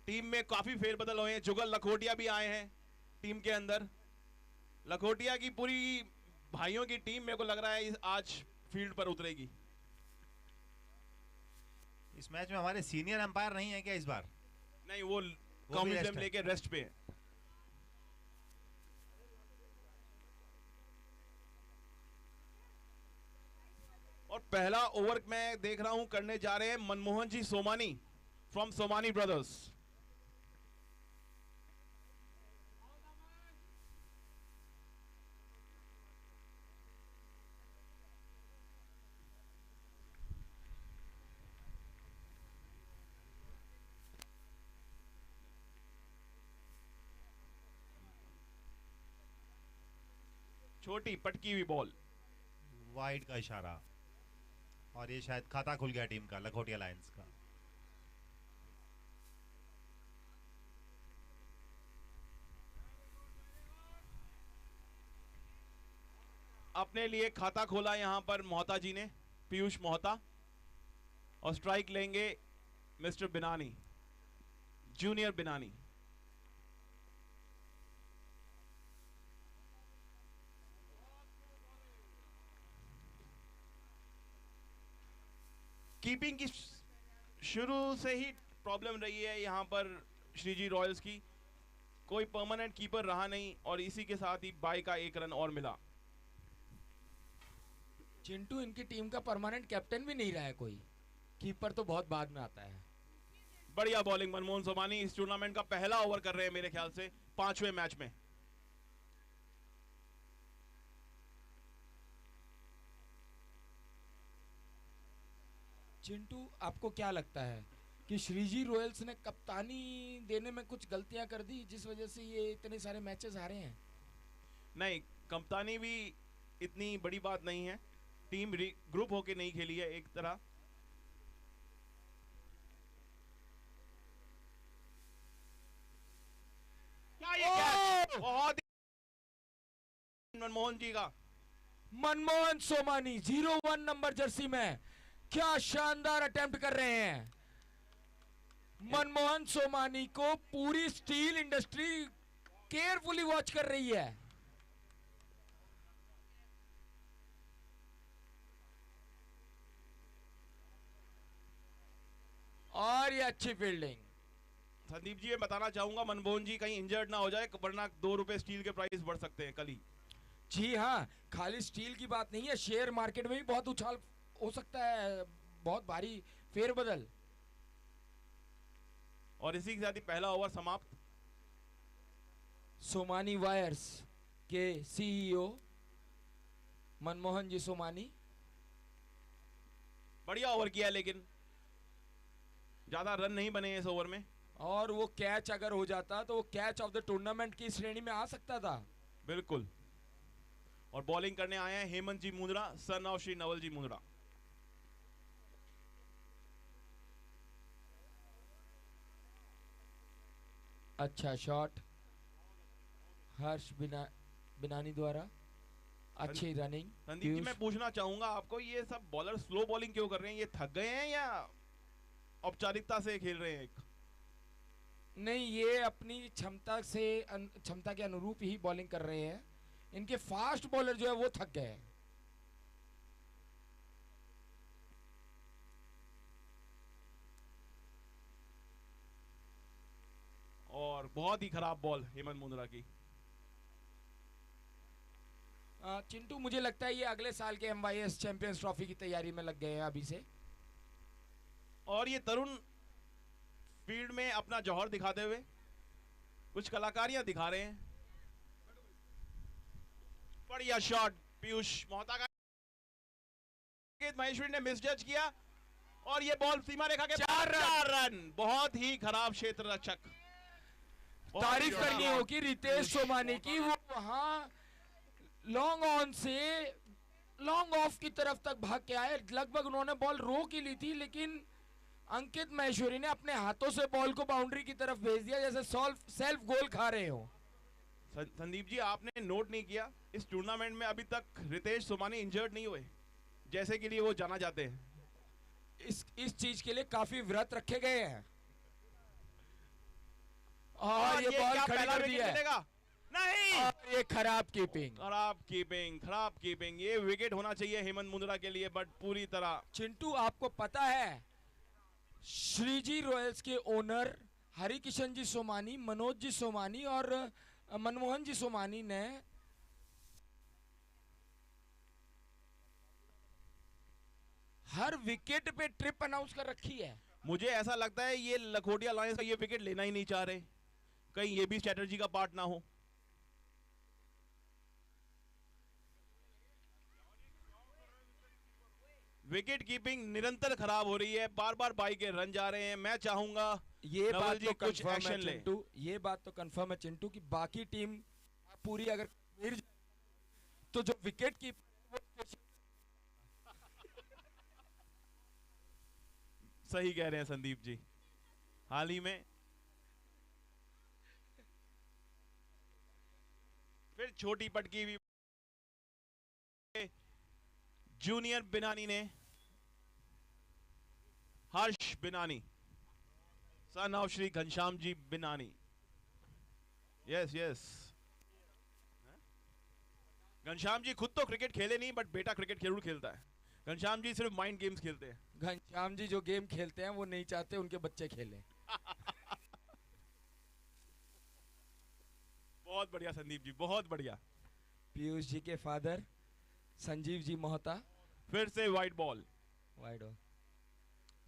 Team में काफी फेरबदल हुए हैं, जुगल लखोटिया भी आए हैं टीम के अंदर। लखोटिया की पूरी भाइयों की टीम मेरे को लग रहा है आज फील्ड पर उतरेगी। इस मैच में हमारे सीनियर अंपायर नहीं है क्या इस बार? नहीं, वो कॉम्बिनेशन लेके रेस्ट पे है। और पहला ओवर मैं देख रहा हूं करने जा रहे हैं मनमोहन जी सोमानी फ्रॉम सोमानी ब्रदर्स। छोटी पटकी हुई बॉल, वाइड का इशारा, और ये शायद खाता खुल गया टीम का, लखोटिया लायंस का। अपने लिए खाता खोला यहां पर मोहता जी ने, पीयूष मोहता। और स्ट्राइक लेंगे मिस्टर बिनानी, जूनियर बिनानी। कीपिंग की शुरू से ही प्रॉब्लम रही है यहां पर श्रीजी रॉयल्स की। कोई परमानेंट कीपर रहा नहीं और इसी के साथ ही बाई का एक रन और मिला। चिंटू इनकी टीम का परमानेंट कैप्टन भी नहीं रहा है कोई, कीपर तो बहुत बाद में आता है। बढ़िया बॉलिंग मनमोहन सोमानी इस टूर्नामेंट का पहला ओवर कर रहे हैं मेरे ख्याल से 5वें मैच में। चिंटू आपको क्या लगता है कि श्रीजी रॉयल्स ने कप्तानी देने में कुछ गलतियां कर दी जिस वजह से ये इतने सारे मैचेस हारे हैं? नहीं, कप्तानी भी इतनी बड़ी बात नहीं है, टीम ग्रुप होके नहीं खेली है एक तरह। क्या ये कैच, बहुत मनमोहन जी का। मनमोहन सोमानी 01 नंबर जर्सी में क्या शानदार अटेम्प्ट कर रहे हैं। मनमोहन सोमानी को पूरी स्टील इंडस्ट्री केयरफुली वॉच कर रही है। और ये अच्छी फील्डिंग। संदीप जी, मैं बताना चाहूंगा मनमोहन जी कहीं इंजर्ड ना हो जाए, वरना 2 रुपए स्टील के प्राइस बढ़ सकते हैं कल ही। जी हाँ, खाली स्टील की बात नहीं है, शेयर मार्केट में भी बहुत उछाल हो सकता है, बहुत भारी फेरबदल। और इसी के साथ ही पहला ओवर समाप्त। सोमानी वायर्स के सीईओ मनमोहन जी सोमानी। बढ़िया ओवर किया, लेकिन ज्यादा रन नहीं बने इस ओवर में। और वो कैच अगर हो जाता तो वो कैच ऑफ द टूर्नामेंट की श्रेणी में आ सकता था। बिल्कुल। और बॉलिंग करने आए हैं हेमंत जी मुंद्रा, सन ऑफ श्री नवल जी मुंद्रा। अच्छा शॉट हर्ष बिनानी द्वारा, अच्छी रनिंग। संदीप जी, मैं पूछना चाहूंगा आपको, ये सब बॉलर स्लो बॉलिंग क्यों कर रहे हैं? ये थक गए हैं या औपचारिकता से खेल रहे हैं? नहीं, ये अपनी क्षमता के अनुरूप ही बॉलिंग कर रहे हैं। इनके फास्ट बॉलर जो है वो थक गए हैं। और बहुत ही खराब बॉल हेमंत मुंद्रा की। चिंटू, मुझे लगता है ये अगले साल के MYS चैंपियंस ट्रॉफी की तैयारी में लग गए हैं अभी से। और ये तरुण फील्ड में अपना जौहर दिखाते हुए कुछ कलाकारियां दिखा रहे हैं। बढ़िया शॉट पीयूष मोहता का, महेश्वरी ने मिसजज किया और ये बॉल सीमा रेखा के 4 रन। बहुत ही खराब क्षेत्र रक्षक। तारीफ करनी होगी रितेश सोमानी की, वो वहां लॉन्ग ऑन से लॉन्ग ऑफ की तरफ तक भाग के आए। लगभग उन्होंने बॉल रोक ही ली थी, लेकिन अंकित महेश्वरी ने अपने हाथों से बॉल को बाउंड्री की तरफ भेज दिया, जैसे सेल्फ गोल खा रहे हो। संदीप जी, आपने नोट नहीं किया, इस टूर्नामेंट में अभी तक रितेश सोमानी इंजर्ड नहीं हुए, जैसे के लिए वो जाना जाते हैं। इस चीज के लिए काफी व्रत रखे गए हैं। खड़ी पहला कर विकेट दिया है। मिलेगा? नहीं, और ये खराब कीपिंग। खराब कीपिंग। ये विकेट होना चाहिए हेमंत मुंद्रा के लिए, बट पूरी तरह। चिंटू आपको पता है श्रीजी रॉयल्स के ओनर हरिकिशन जी सोमानी, मनोज जी सोमानी और मनमोहन जी सोमानी ने हर विकेट पे ट्रिप अनाउंस कर रखी है। मुझे ऐसा लगता है ये लखोटिया लायंस का ये विकेट लेना ही नहीं चाह रहे, कहीं ये भी स्ट्रेटजी का पार्ट ना हो। विकेट कीपिंग निरंतर खराब हो रही है, बार बार बाई के रन जा रहे हैं। मैं चाहूंगा ये नवल बात जी तो कुछ कंफर्म है एक्शन ले। चिंटू, ये बात तो कंफर्म है चिंटू कि बाकी टीम पूरी अगर गिर जाए तो जो विकेट की सही कह रहे हैं संदीप जी। हाल ही में फिर छोटी पटकी भी जूनियर बिनानी ने, Harsh Binani son of Shri Ghanshyam ji Binani. Yes yes, Ghanshyam ji खुद तो क्रिकेट खेले नहीं, बट बेटा क्रिकेट जरूर खेलता है। घनश्याम जी सिर्फ माइंड गेम्स खेलते हैं। घनश्याम जी जो गेम खेलते हैं वो नहीं चाहते उनके बच्चे खेलें। बहुत बढ़िया संदीप जी, बहुत बढ़िया। पीयूष जी के फादर संजीव जी मोहता, फिर से white ball. Wide on.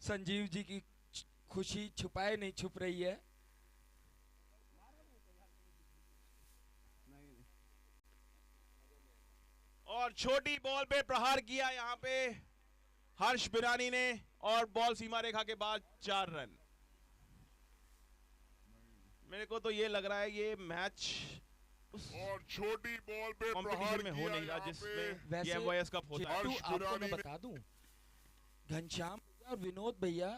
Sanjeev ji की खुशी छुपाए नहीं छुप रही है। और छोटी बॉल पे प्रहार किया यहाँ पे हर्ष बिरानी ने, और बॉल सीमा रेखा के बाद 4 रन। मेरे को तो ये लग रहा है ये मैच और छोटी बॉल पे प्रहार कॉम्पिटिशन में हो किया नहीं रहा यहाँ जिसमें वैसे ये एमवाईएस कप होता है। चिट्टू, आपको मैं बता दूं, घनश्याम भैया और विनोद भैया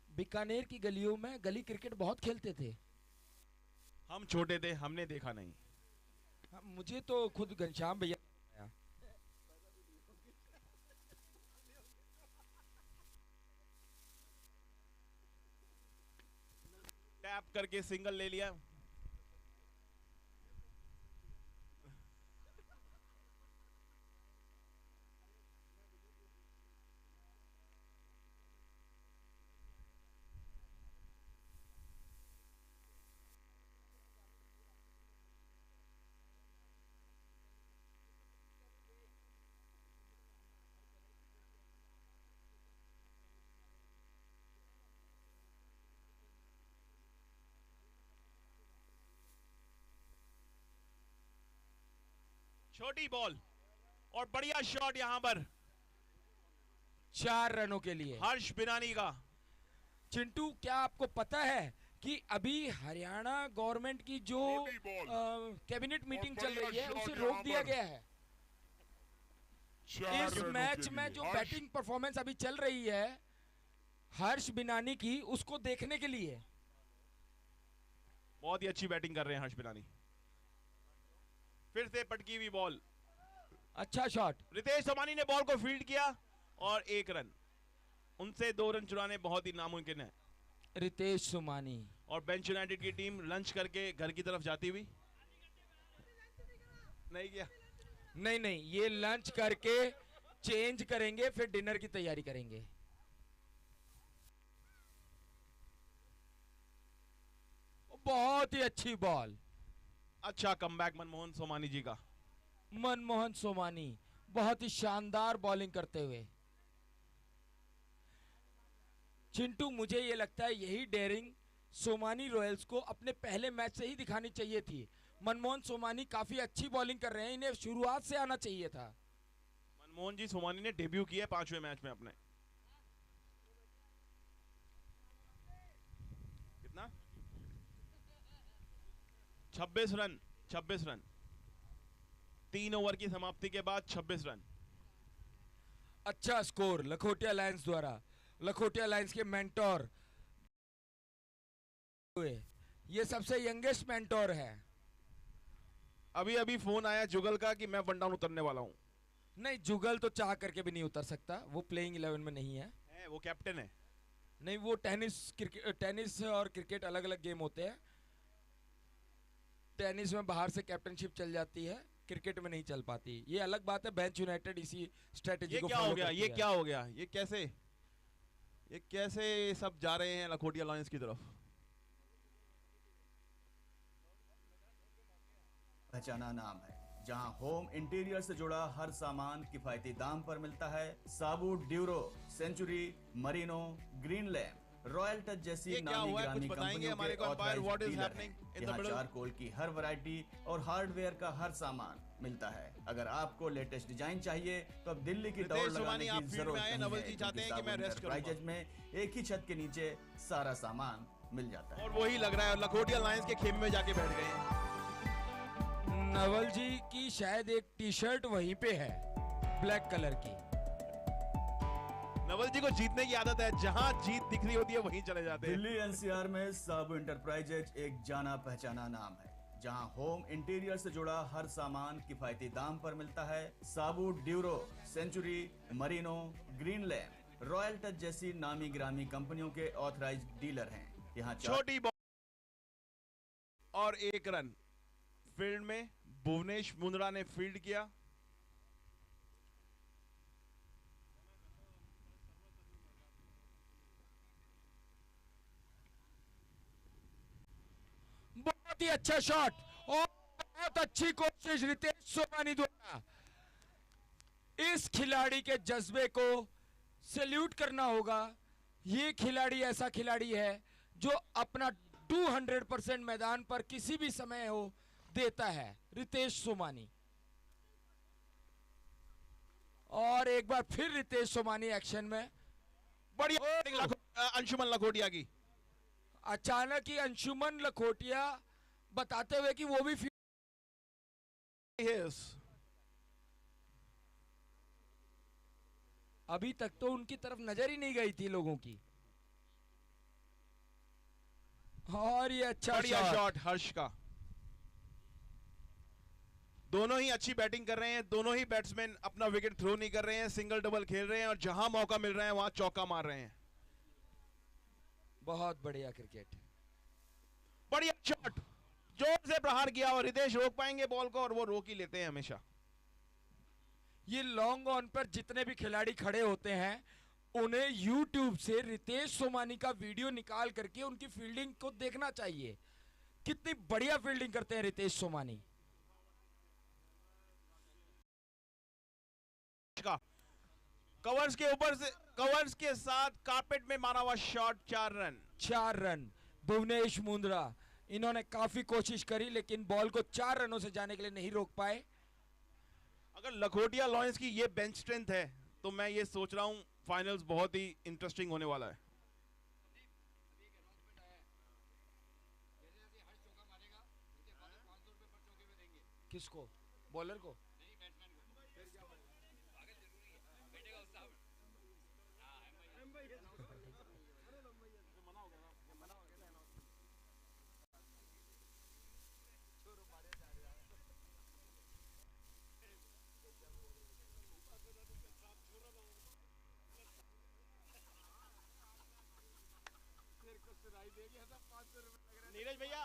बीकानेर की गलियों में गली क्रिकेट बहुत खेलते थे। हम छोटे थे, हमने देखा नहीं। हाँ, मुझे तो खुद घनश्याम भैया बताया। टैप करके सिंगल ले लिया। छोटी बॉल और बढ़िया शॉट यहां पर 4 रनों के लिए हर्ष बिनानी का। चिंटू, क्या आपको पता है कि अभी हरियाणा गवर्नमेंट की जो छोटी बॉल कैबिनेट मीटिंग और चल रही है बढ़िया उसे शॉट रोक यहाँ दिया पर। गया है। 4 इस रनों मैच के में लिए। जो हर्ष बैटिंग परफॉर्मेंस अभी चल रही है हर्ष बिनानी की, उसको देखने के लिए। बहुत ही अच्छी बैटिंग कर रहे हैं हर्ष बिनानी। फिर से पटकी हुई बॉल, अच्छा शॉट। रितेश सोमानी ने बॉल को फील्ड किया और 1 रन। उनसे 2 रन चुराने बहुत ही नामुमकिन है। रितेश सोमानी और बेंच यूनाइटेड की टीम लंच करके घर की तरफ जाती हुई नहीं किया। नहीं नहीं, ये लंच करके चेंज करेंगे फिर डिनर की तैयारी करेंगे। बहुत ही अच्छी बॉल, अच्छा कमबैक मनमोहन सोमानी जी का। मनमोहन सोमानी बहुत ही शानदार बॉलिंग करते हुए। चिंटू, मुझे ये लगता है यही डेयरिंग सोमानी रॉयल्स को अपने पहले मैच से ही दिखानी चाहिए थी। मनमोहन सोमानी काफी अच्छी बॉलिंग कर रहे हैं, इन्हें शुरुआत से आना चाहिए था। मनमोहन जी सोमानी ने डेब्यू किया 5वें मैच में अपने। कितना 26 रन। 26 रन 3 ओवर की समाप्ति के बाद 26 रन। अच्छा स्कोर लखोटिया लायंस द्वारा। लखोटिया लायंस के मेंटोर हुए, ये सबसे यंगेस्ट मेंटोर है। अभी अभी फोन आया जुगल का कि मैं वन डाउन उतरने वाला हूं। नहीं, जुगल तो चाह करके भी नहीं उतर सकता, वो प्लेइंग 11 में नहीं है। वो कैप्टन है। नहीं, वो टेनिस और क्रिकेट अलग अलग गेम होते हैं। टेनिस में बाहर से कैप्टनशिप चल जाती है, क्रिकेट में नहीं चल पाती। ये अलग बात है, बेंच यूनाइटेड इसी स्ट्रेटेजी ये को क्या हो फॉलो गया, करती ये है। क्या हो गया, ये कैसे सब जा रहे हैं लखोटी अलायंस की तरफ। पहचाना नाम है, जहां होम इंटीरियर से जुड़ा हर सामान किफायती दाम पर मिलता है। Sabu, Duro, Century, Merino, Green Lamp, Royal Touch जैसी ये क्या नामी हुआ है, गिरामी कुछ बताएंगे कंपनियों हमारे के को empire, authorised what is dealer happening हैं। इन द यहाँ मिडल। चारकोल की हर वैरायटी और हार्डवेयर का हर सामान मिलता है। अगर आपको लेटेस्ट डिजाइन चाहिए तो अब दिल्ली की दौड़ रितेश लगाने सोमानी, आप की फील्ड जरूरत में आए, नहीं नवल है, जी चाहते क्योंकि हैं कि मैं साबू रेस्ट करूंगा। एंटरप्राइजेज में एक ही छत के नीचे सारा सामान मिल जाता है। और वही लग रहा है लखोटी अलायंस के खेमे में जाके बैठ गए हैं। नवल जी की शायद एक टी शर्ट वहीं पे है, ब्लैक कलर की। नवल जी को जीतने की आदत है, जहां जीत दिख रही होती है वहीं चले जाते हैं। दिल्ली एनसीआर में साबू एंटरप्राइजेज एक जाना पहचाना नाम है, जहां होम इंटीरियर से जुड़ा हर सामान किफायती दाम पर मिलता है। Sabu, Duro, Century, Merino, Green Lamp, Royal Touch जैसी नामी गिरामी कंपनियों के ऑथराइज्ड डीलर हैं। यहाँ छोटी बॉल और 1 रन फील्ड में भुवनेश मुंद्रा ने फील्ड किया। बहुत ही अच्छा शॉट और बहुत अच्छी कोशिश रितेश सोमानी द्वारा। इस खिलाड़ी के जज्बे को सैल्यूट करना होगा। ये खिलाड़ी ऐसा खिलाड़ी है जो अपना 200% मैदान पर किसी भी समय हो देता है, रितेश सोमानी। और एक बार फिर रितेश सोमानी एक्शन में। बढ़िया अंशुमन लखोटिया की। अचानक ही अंशुमन लखोटिया बताते हुए कि वो भी Yes. अभी तक तो उनकी तरफ नजर ही नहीं गई थी लोगों की। और ये अच्छा बढ़िया शॉट। शॉट हर्ष का। दोनों ही अच्छी बैटिंग कर रहे हैं, दोनों ही बैट्समैन अपना विकेट थ्रो नहीं कर रहे हैं, सिंगल डबल खेल रहे हैं और जहां मौका मिल रहा है वहां चौका मार रहे हैं। बहुत बढ़िया क्रिकेट। बढ़िया शॉट, जोर से प्रहार किया और रितेश रोक पाएंगे बॉल को, और वो रोक ही लेते हैं हमेशा। ये लॉन्ग ऑन पर जितने भी खिलाड़ी खड़े होते हैं उन्हें YouTube से रितेश सोमानी का वीडियो निकाल करके उनकी फील्डिंग को देखना चाहिए। कितनी बढ़िया फील्डिंग करते हैं रितेश सोमानी। का कवर्स के ऊपर से, कवर्स के साथ कारपेट में मारा हुआ shot, 4 run. 4 run Bhuvnesh Mundra. इन्होंने काफी कोशिश करी लेकिन बॉल को 4 रनों से जाने के लिए नहीं रोक पाए। अगर लखोटिया लॉयंस की ये बेंच स्ट्रेंथ है तो मैं ये सोच रहा हूं फाइनल्स बहुत ही इंटरेस्टिंग होने वाला है। किसको? बॉलर को? नीरज भैया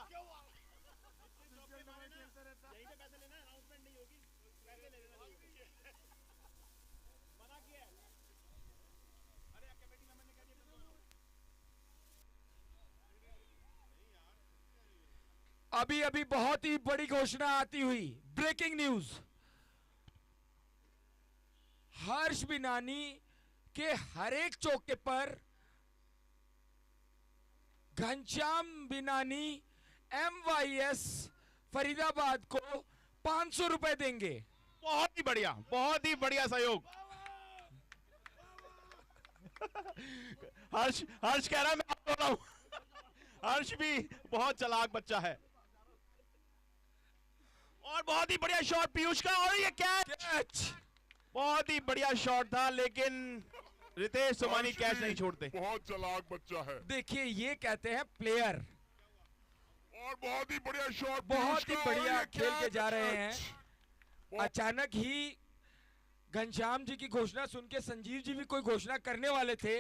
अभी अभी बहुत ही बड़ी घोषणा आती हुई, ब्रेकिंग न्यूज। हर्ष बिनानी के हर एक चौके पर घनश्याम बिनानी MYS फरीदाबाद को 500 रुपए देंगे। बहुत ही बढ़िया सहयोग। हर्ष कह रहा है मैं आप बोल रहा हूं। हर्ष भी बहुत चालाक बच्चा है। और बहुत ही बढ़िया शॉट पीयूष का, और ये कैच। बहुत ही बढ़िया शॉट था लेकिन रितेश सोमानी कैच नहीं छोड़ते। बहुत चालाक बच्चा है देखिए ये कहते हैं प्लेयर। और बहुत ही बढ़िया शॉट, बहुत ही बढ़िया खेल के जा रहे हैं। अचानक ही घनश्याम जी की घोषणा सुन के संजीव जी भी कोई घोषणा करने वाले थे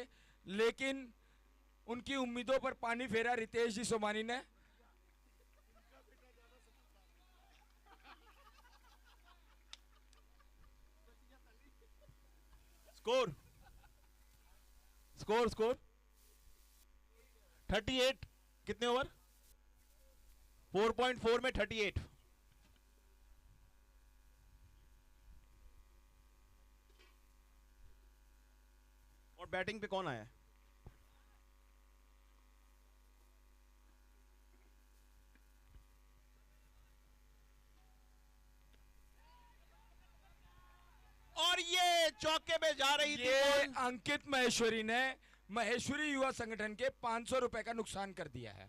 लेकिन उनकी उम्मीदों पर पानी फेरा रितेश जी सोमानी ने। स्कोर स्कोर स्कोर 38 कितने ओवर 4.4 में 38। और बैटिंग पे कौन आया है? और ये चौके पे जा रही थी ये बॉल। अंकित महेश्वरी ने महेश्वरी युवा संगठन के 500 रुपए का नुकसान कर दिया है।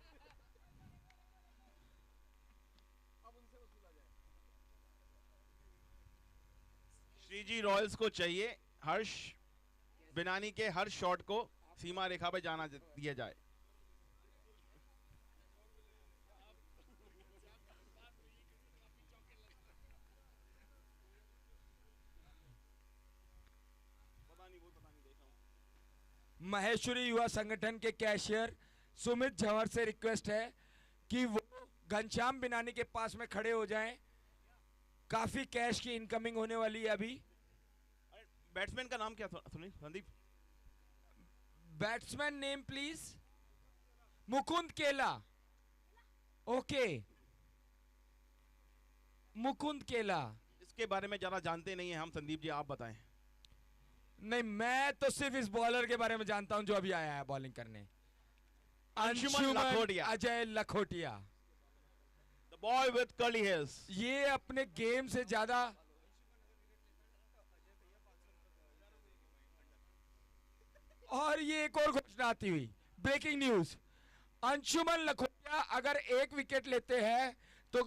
श्रीजी रॉयल्स को चाहिए हर्ष बिनानी के हर शॉट को सीमा रेखा पे जाना दिया जाए। महेश्वरी युवा संगठन के कैशियर सुमित झंवर से रिक्वेस्ट है कि वो घनश्याम बिनानी के पास में खड़े हो जाएं। काफी कैश की इनकमिंग होने वाली है अभी। बैट्समैन का नाम क्या था Sunil Sandeep? Batsman name please. Mukund केला। ओके मुकुंद केला। इसके बारे में ज्यादा जानते नहीं है हम, संदीप जी आप बताएं। नहीं, मैं तो सिर्फ इस बॉलर के बारे में जानता हूं जो अभी आया है बॉलिंग करने। Anshuman Lakhotia. Ajay Lakhotia. The boy with curly hairs. ये अपने गेम से ज्यादा और ये एक और घोषणा आती हुई, ब्रेकिंग न्यूज। अंशुमन लखोटिया अगर एक विकेट लेते हैं तो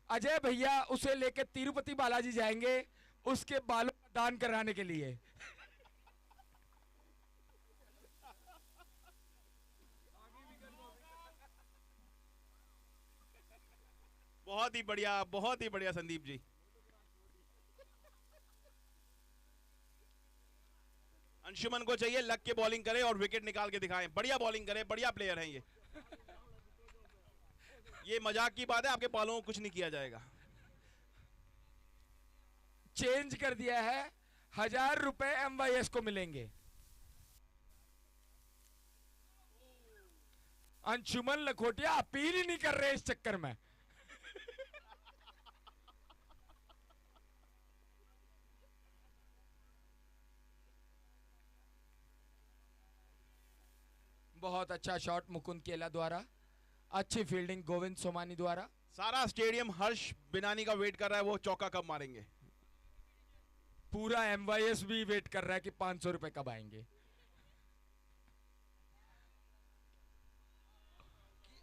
अजय भैया उसे लेकर तिरुपति बालाजी जाएंगे उसके बालों का दान कराने के लिए। बहुत ही बढ़िया संदीप जी। अंशुमन को चाहिए लग के बॉलिंग करे और विकेट निकाल के दिखाएं। बढ़िया बॉलिंग करे, बढ़िया प्लेयर हैं ये मजाक की बात है, आपके बालों को कुछ नहीं किया जाएगा। चेंज कर दिया है, 1000 रुपए MYS को मिलेंगे। अंशुमन लखोटिया अपील ही नहीं कर रहे इस चक्कर में। बहुत अच्छा शॉट मुकुंद केला द्वारा, अच्छी फील्डिंग गोविंद सोमानी द्वारा। सारा स्टेडियम हर्ष बिनानी का वेट कर रहा है, वो चौका कब मारेंगे। पूरा MYS भी वेट कर रहा है कि 500 रुपए कब आएंगे।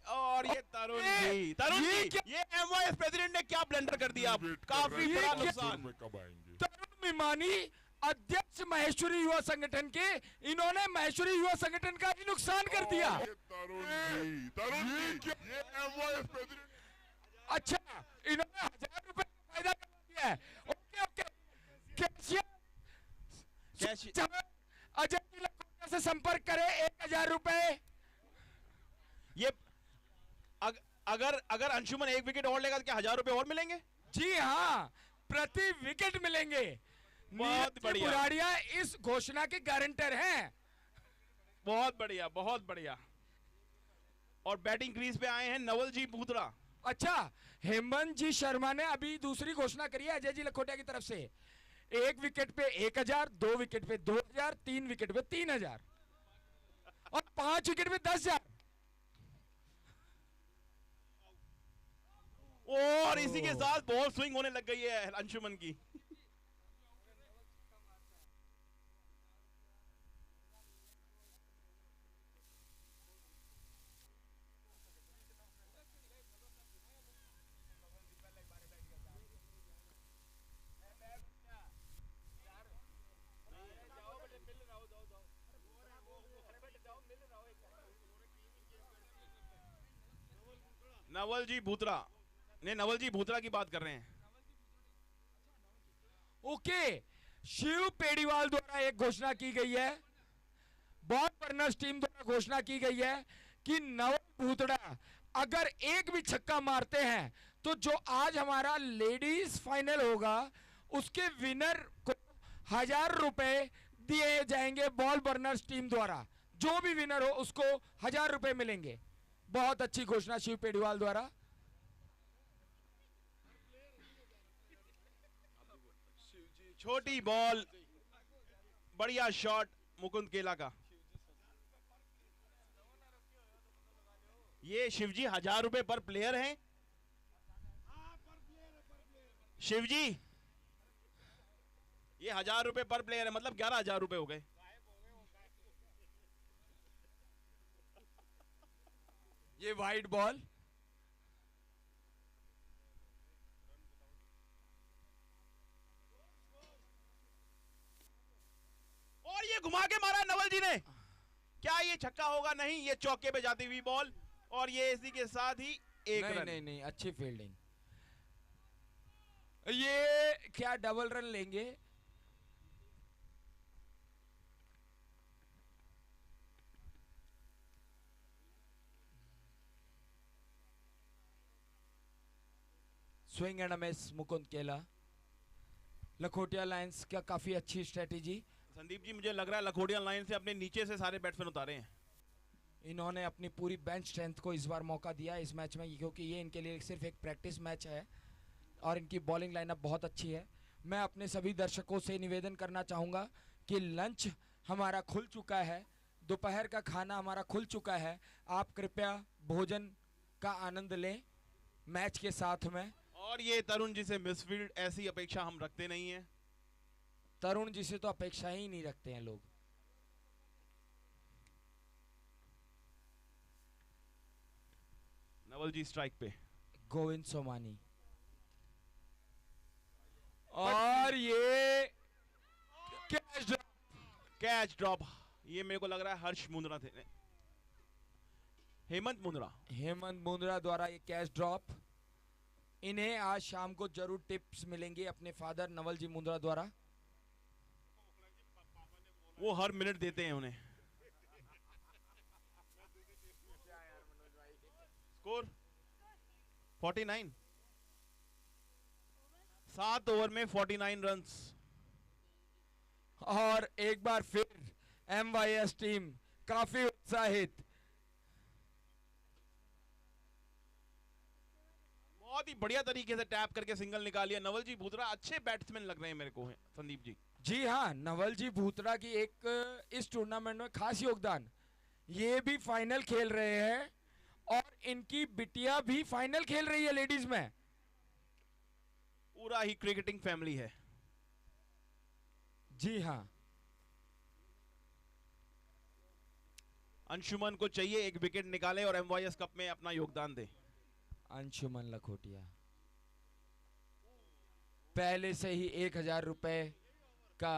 और ये तरुण जी ये MYS प्रेसिडेंट ने क्या ब्लंडर कर दिया, काफी बड़ा नुकसान। कब आएंगे? तरुण मिमानी अध्यक्ष महेश्वरी युवा संगठन के, इन्होंने महेश्वरी युवा संगठन का भी नुकसान कर दिया। ये तरुण जी क्या ये MYS प्रेसिडेंट? अच्छा, इन्होंने 1000 रुपए का फायदा कर दिया है। Okay okay, cashier Ajay ji Lakhotia से संपर्क करें, 1000 रुपए। ये अगर अंशुमन एक विकेट और लेगा तो क्या 1000 रुपए और मिलेंगे? जी हाँ, प्रति विकेट मिलेंगे। बहुत बढ़िया। बुराड़िया इस घोषणा के गारंटर हैं। बहुत बढ़िया, बहुत बढ़िया। और बैटिंग क्रीज पे आए हैं नवल जी बूतरा। अच्छा, हेमंत जी शर्मा ने अभी दूसरी घोषणा करी है अजय जी लखोटिया की तरफ से। 1 विकेट पे 1000, 2 विकेट पे 2000, 3 विकेट पे 3000 और 5 विकेट पे 10,000। और इसी के साथ बॉल स्विंग होने लग गई है अंशुमन की। नवल जी भूतरा की बात कर रहे हैं। ओके, शिव पेड़ीवाल द्वारा एक घोषणा की गई है, बॉल बर्नर्स टीम द्वारा घोषणा की गई है कि नवल भूतड़ा अगर एक भी छक्का मारते हैं तो जो आज हमारा लेडीज फाइनल होगा उसके विनर को 1000 रुपए दिए जाएंगे बॉल बर्नर्स टीम द्वारा। जो भी विनर हो उसको 1000 रुपए मिलेंगे। बहुत अच्छी घोषणा शिव पेडीवाल द्वारा। छोटी बॉल, बढ़िया शॉट मुकुंद केला का। ये शिवजी 1000 रुपए पर प्लेयर हैं। शिवजी ये 1000 रुपए पर प्लेयर है, मतलब 11,000 रुपए हो गए। ये वाइड बॉल, और ये घुमा के मारा नवल जी ने। क्या ये छक्का होगा? नहीं, ये चौके पे जाती हुई बॉल, और ये इसी के साथ ही एक नहीं रन। नहीं नहीं, अच्छी फील्डिंग। ये क्या डबल रन लेंगे? Swing and a miss Mukund केला। लखोटिया लायंस का काफी अच्छी स्ट्रेटेजी। संदीप जी, मुझे लग रहा है लखोटिया लाइन से अपने नीचे से सारे बैट्समैन उतारे हैं। इन्होंने अपनी पूरी बेंच स्ट्रेंथ को इस बार मौका दिया इस मैच में, क्योंकि ये इनके लिए सिर्फ एक प्रैक्टिस मैच है और इनकी बॉलिंग लाइनअप बहुत अच्छी है। मैं अपने सभी दर्शकों से निवेदन करना चाहूँगा कि लंच हमारा खुल चुका है, दोपहर का खाना हमारा खुल चुका है। आप कृपया भोजन का आनंद लें मैच के साथ में। और ये तरुण जी से मिसफील्ड, ऐसी अपेक्षा हम रखते नहीं है। तरुण जी से तो अपेक्षा ही नहीं रखते हैं लोग। नवल जी स्ट्राइक पे। गोविंद सोमानी, और ये कैच ड्रॉप। ये मेरे को लग रहा है हर्ष मुंद्रा थे, हेमंत मुंद्रा। हेमंत मुंद्रा द्वारा ये कैच ड्रॉप। इन्हें आज शाम को जरूर टिप्स मिलेंगे अपने फादर नवल जी मुंद्रा द्वारा। वो हर मिनट देते हैं उन्हें। स्कोर 49। 7 ओवर में 49 रन्स। और एक बार फिर MYS टीम काफी उत्साहित। बहुत ही बढ़िया तरीके से टैप करके सिंगल निकाल लिया। नवल जी भूतरा अच्छे बैट्समैन लग रहे हैं मेरे को, संदीप जी। जी हाँ, नवल जी भूतरा की एक इस टूर्नामेंट में खास योगदान। ये भी फाइनल खेल रहे हैं और इनकी बिटिया भी फाइनल खेल रही है लेडीज में। पूरा ही क्रिकेटिंग फैमिली है। जी हाँ, अंशुमन को चाहिए एक विकेट निकाले और MYS कप में अपना योगदान दे। अंशुमन लखोटिया पहले से ही 1000 रुपए का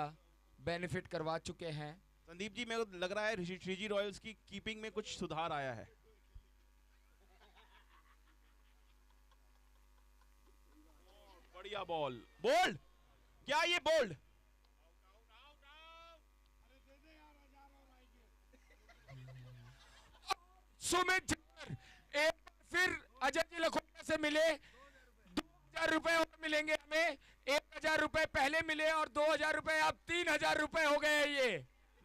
बेनिफिट करवा चुके हैं। संदीप जी, मेरे को लग रहा है श्रीजी रॉयल्स की कीपिंग में कुछ सुधार आया है। बढ़िया बॉल, बोल्ड। क्या ये बोल्ड? सुमित जाखड़ एक बार फिर अजय जी लखोटिया से मिले। 2000 रुपए और मिलेंगे हमें। 1000 रुपए पहले मिले और 2000 रुपए अब 3000 रुपए हो गए। ये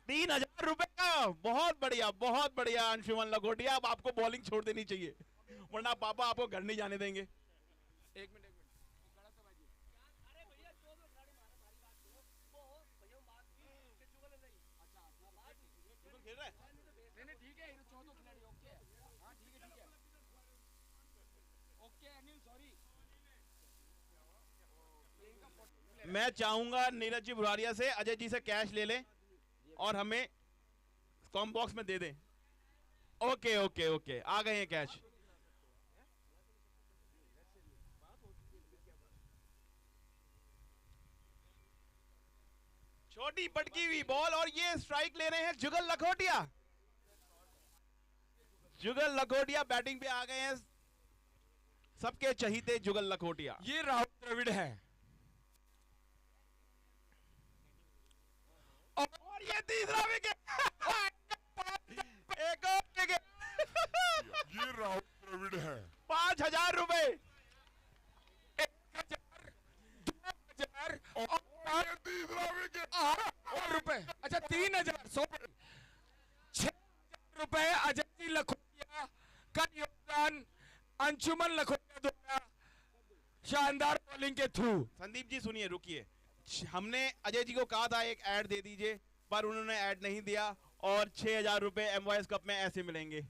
3000 रुपए का। बहुत बढ़िया अंशुमन लखोटिया। अब आपको बॉलिंग छोड़ देनी चाहिए, वरना पापा आपको घर नहीं जाने देंगे। एक मिनट खेल रहा है। ठीक है, 14 खिलाड़ी ओके। हाँ ठीक है ओके अनिल, सॉरी। मैं चाहूंगा नीरज जी बुरारिया से अजय जी से कैश ले लें और हमें कॉम बॉक्स में दे दें। ओके ओके ओके, आ गए हैं कैश। छोटी पटकी हुई बॉल और ये स्ट्राइक ले रहे हैं जुगल लखोटिया। जुगल लखोटिया बैटिंग पे आ गए हैं, सबके चहीते जुगल लखोटिया। ये राहुल द्रविड़ है और ये तीसरा विकेट। एक और विकेट। ये राहुल द्रविड़ है। 5000 रुपए। 1000, 2000 और ये तीसरा विकेट। और रुपए, अच्छा 3,000, सॉरी 6,000 रुपए अजय जी लखोटिया का योगदान अंशुमन लखोटिया द्वारा शानदार बॉलिंग के थ्रू। संदीप जी सुनिए, रुकिए। हमने अजय जी को कहा था एक ऐड दे दीजिए, पर उन्होंने ऐड नहीं दिया और 6,000 रुपए एमवाईएस कप में ऐसे मिलेंगे।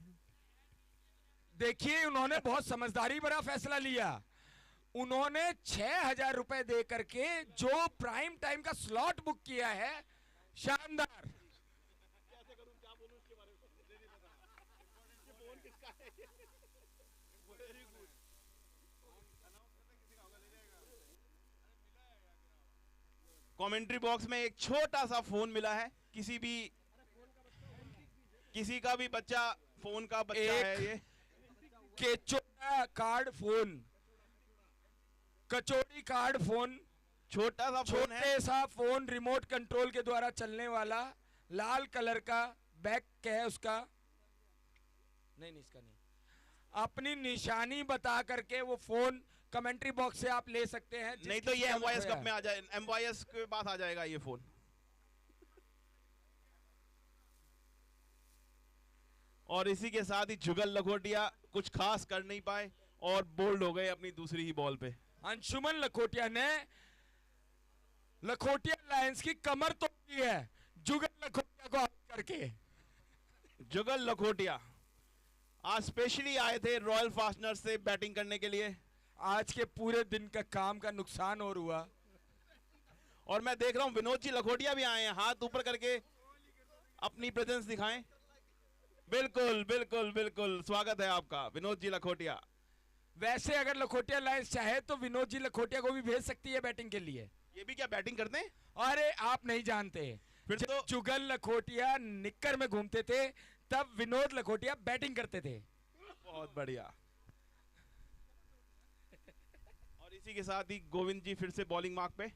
देखिए उन्होंने बहुत समझदारी भरा फैसला लिया। उन्होंने 6,000 रुपए दे करके जो प्राइम टाइम का स्लॉट बुक किया है, शानदार। कमेंट्री बॉक्स में एक छोटा सा फोन मिला है, किसी का भी बच्चा फोन का बच्चा है ये। केचोड़ा कार्ड फोन, कचौड़ी कार्ड फोन, छोटा सा फोन है। छोटे सा फोन रिमोट कंट्रोल के द्वारा चलने वाला, लाल कलर का बैक है उसका, नहीं इसका नहीं। अपनी निशानी बता करके वो फोन कमेंट्री बॉक्स से आप ले सकते हैं। नहीं तो ये एमवाईएस कप में आ जाए, एमवाईएस के पास आ जाएगा ये फोन। और इसी के साथ ही जुगल लखोटिया कुछ खास कर नहीं पाए और बोल्ड हो गए अपनी दूसरी ही बॉल पे। अंशुमन लखोटिया ने लखोटिया लायंस की कमर तोड़ दी है जुगल लखोटिया को आउट करके। जुगल लखोटिया आज स्पेशली आए थे रॉयल फास्टनर से बैटिंग करने के लिए। आज के पूरे दिन का काम का नुकसान और हुआ। और मैं देख रहा हूं विनोद जी लखोटिया भी आए हैं, हाथ ऊपर करके अपनी प्रेजेंस दिखाएं। बिल्कुल बिल्कुल बिल्कुल, स्वागत है आपका विनोद जी लखोटिया। वैसे अगर लखोटिया लायंस चाहे तो विनोद जी लखोटिया को भी भेज सकती है बैटिंग के लिए। ये भी क्या बैटिंग करते हैं? अरे आप नहीं जानते, फिर जब तो जुगल लखोटिया निक्कर में घूमते थे तब विनोद लखोटिया बैटिंग करते थे। बहुत बढ़िया। और इसी के साथ ही गोविंद जी फिर से बॉलिंग मार्क पे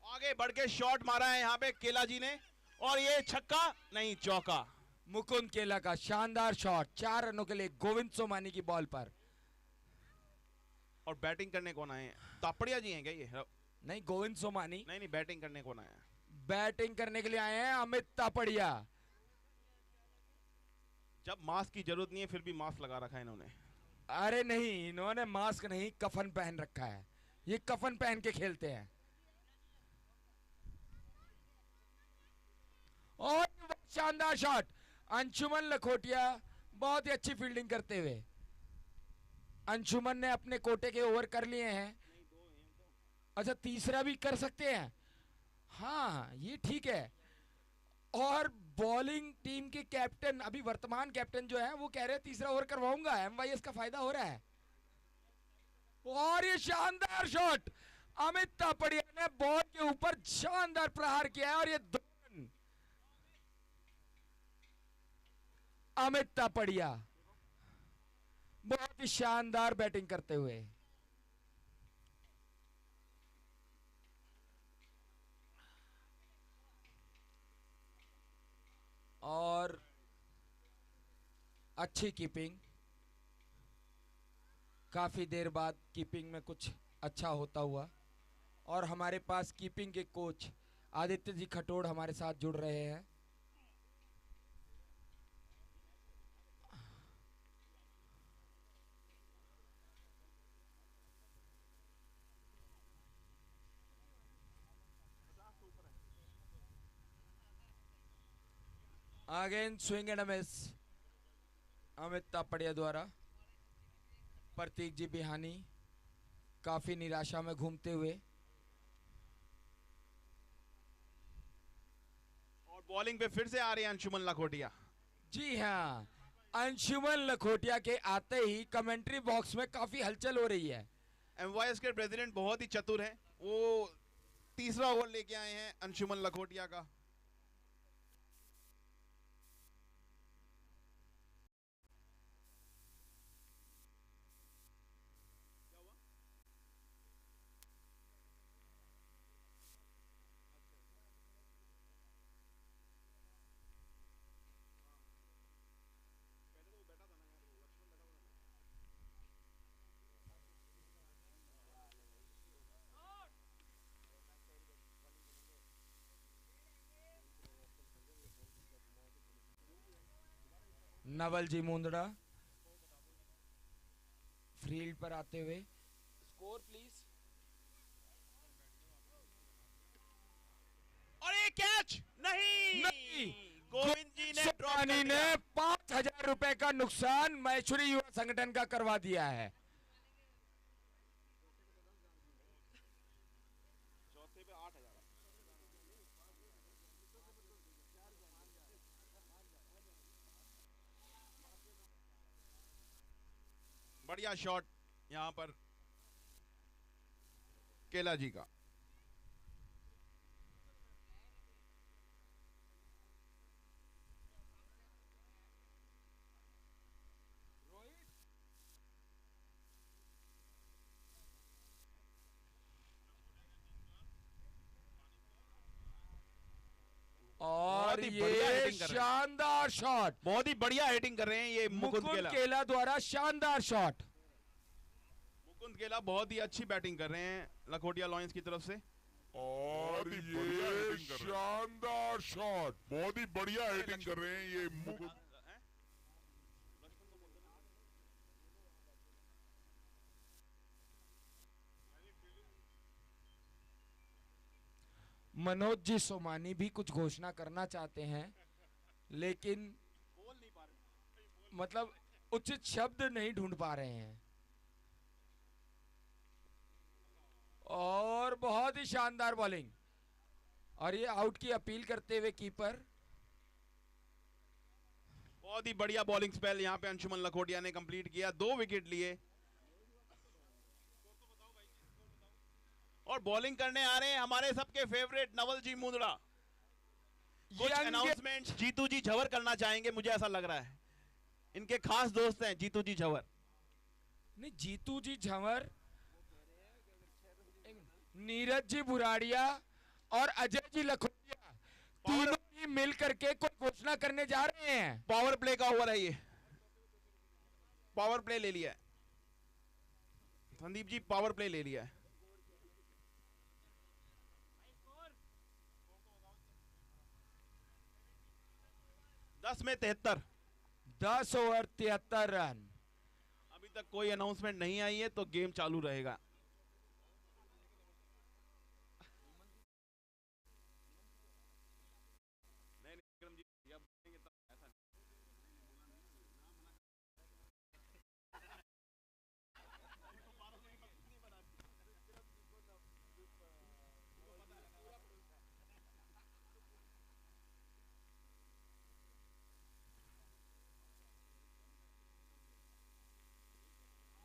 आगे बढ़ के शॉट मारा है यहाँ पे केला जी ने, और ये छक्का नहीं चौका। मुकुंद केला का शानदार शॉट, 4 रनों के लिए गोविंद सोमानी की बॉल पर। और बैटिंग करने कौन आए हैं? तापड़िया जी हैं क्या ये? नहीं, गोविंद सोमानी नहीं बैटिंग करने कौन आए हैं? बैटिंग करने के लिए आए हैं अमित तापड़िया। जब मास्क की जरूरत नहीं है फिर भी मास्क लगा रखा है इन्होंने। अरे नहीं, इन्होंने मास्क नहीं कफन पहन रखा है, ये कफन पहन के खेलते हैं। और शानदार शॉट, अंशुमन लखोटिया बहुत ही अच्छी फील्डिंग करते हुए। अंशुमन ने अपने कोटे के ओवर कर लिए हैं। अच्छा तीसरा भी कर सकते हैं, हाँ ये ठीक है। और बॉलिंग टीम के कैप्टन, अभी वर्तमान कैप्टन जो है वो कह रहे हैं तीसरा ओवर करवाऊंगा, एमवाईएस का फायदा हो रहा है। और ये शानदार शॉट, अमित तापड़िया ने बॉल के ऊपर शानदार प्रहार किया है। और ये अमित तापड़िया बहुत ही शानदार बैटिंग करते हुए। और अच्छी कीपिंग, काफी देर बाद कीपिंग में कुछ अच्छा होता हुआ। और हमारे पास कीपिंग के कोच आदित्य जी खटोड़ हमारे साथ जुड़ रहे हैं। Again swing and a miss Amit Tapadia द्वारा। प्रतीक जी बिहानी काफी निराशा में घूमते हुए। और बॉलिंग पे फिर से आ रहे हैं अंशुमन लखोटिया। जी हाँ, अंशुमन लखोटिया के आते ही कमेंट्री बॉक्स में काफी हलचल हो रही है। एमवाईएस के प्रेसिडेंट बहुत ही चतुर हैं, वो तीसरा ओवर लेके आए हैं अंशुमन लखोटिया का। नवल जी मुंदड़ा फील्ड पर आते हुए। Score please. और ये कैच नहीं, गोविंद जी ने ड्रॉप कर सोमानी ने दिया। 5,000 रुपए का नुकसान मैचुरी युवा संगठन का करवा दिया है। बढ़िया शॉट यहां पर केला जी का। और बहुत ही बढ़िया ये हिटिंग कर रहे हैं। शानदार शॉट, बहुत ही बढ़िया हिटिंग कर रहे हैं ये मुकुंद मुकुंद केला। केला द्वारा शानदार शॉट। मुकुंद केला बहुत ही अच्छी बैटिंग कर रहे हैं लखोटिया लॉयंस की तरफ से। और ये शानदार शॉट, बहुत ही बढ़िया हिटिंग कर रहे हैं ये मुकुंद। मनोज जी सोमानी भी कुछ घोषणा करना चाहते हैं, लेकिन मतलब उचित शब्द नहीं ढूंढ पा रहे हैं। और बहुत ही शानदार बॉलिंग, और ये आउट की अपील करते हुए कीपर। बहुत ही बढ़िया बॉलिंग स्पेल यहां पे अंशुमन लखोटिया ने कंप्लीट किया, 2 विकेट लिए और बॉलिंग करने आ रहे हैं हमारे सबके फेवरेट नवल जी मुंदड़ा। कुछ Young- अनाउंसमेंट जीतू जी झवर करना चाहेंगे, मुझे ऐसा लग रहा है। इनके खास दोस्त हैं जीतू जी झवर। नहीं, जीतू जी झंवर, नीरज जी बुराड़िया और अजय जी लखोटिया तीनों ही मिल करके कोई घोषणा करने जा रहे हैं। पावर प्ले का ओवर है ये, पावर प्ले ले लिया है संदीप जी, पावर प्ले ले लिया है। 10 में 73, 10 ओवर 73 रन। अभी तक कोई अनाउंसमेंट नहीं आई है तो गेम चालू रहेगा।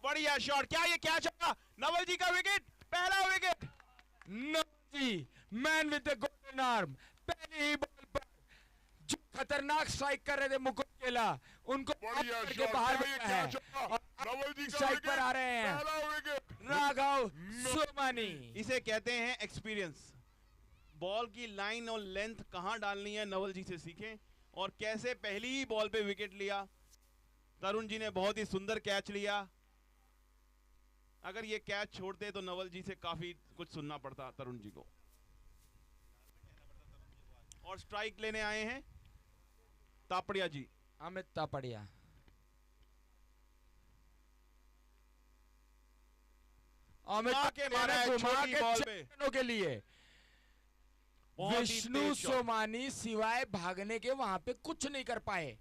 बढ़िया शॉट, क्या ये क्या चला, नवल जी का विकेट, पहला wicket. Naval ji man with the golden arm, पहली ही बॉल पर जो खतरनाक स्ट्राइक कर रहे थे मुकुंद केला, उनको बढ़िया करके शॉट, बाहर क्या ये भेजा क्या है। चला, और नवल जी का स्ट्राइक पर विकेट, आ रहे हैं पहला विकेट। राघव सोमानी। इसे कहते हैं एक्सपीरियंस। बॉल की लाइन और लेंथ कहां डालनी है नवल जी से सीखें, और कैसे पहली ही बॉल पे विकेट लिया। तरुण जी ने बहुत ही सुंदर कैच लिया। अगर ये कैच छोड़ते तो नवल जी से काफी कुछ सुनना पड़ता तरुण जी को। और स्ट्राइक लेने आए हैं तापड़िया जी। अमित तापड़िया। अमित घुमा के मारा है घुमा छोटी के बॉल पे। चैंपियनों के लिए बहुत ही विष्णु तेज शॉट। सोमानी सिवाय भागने के वहां पे कुछ नहीं कर पाए।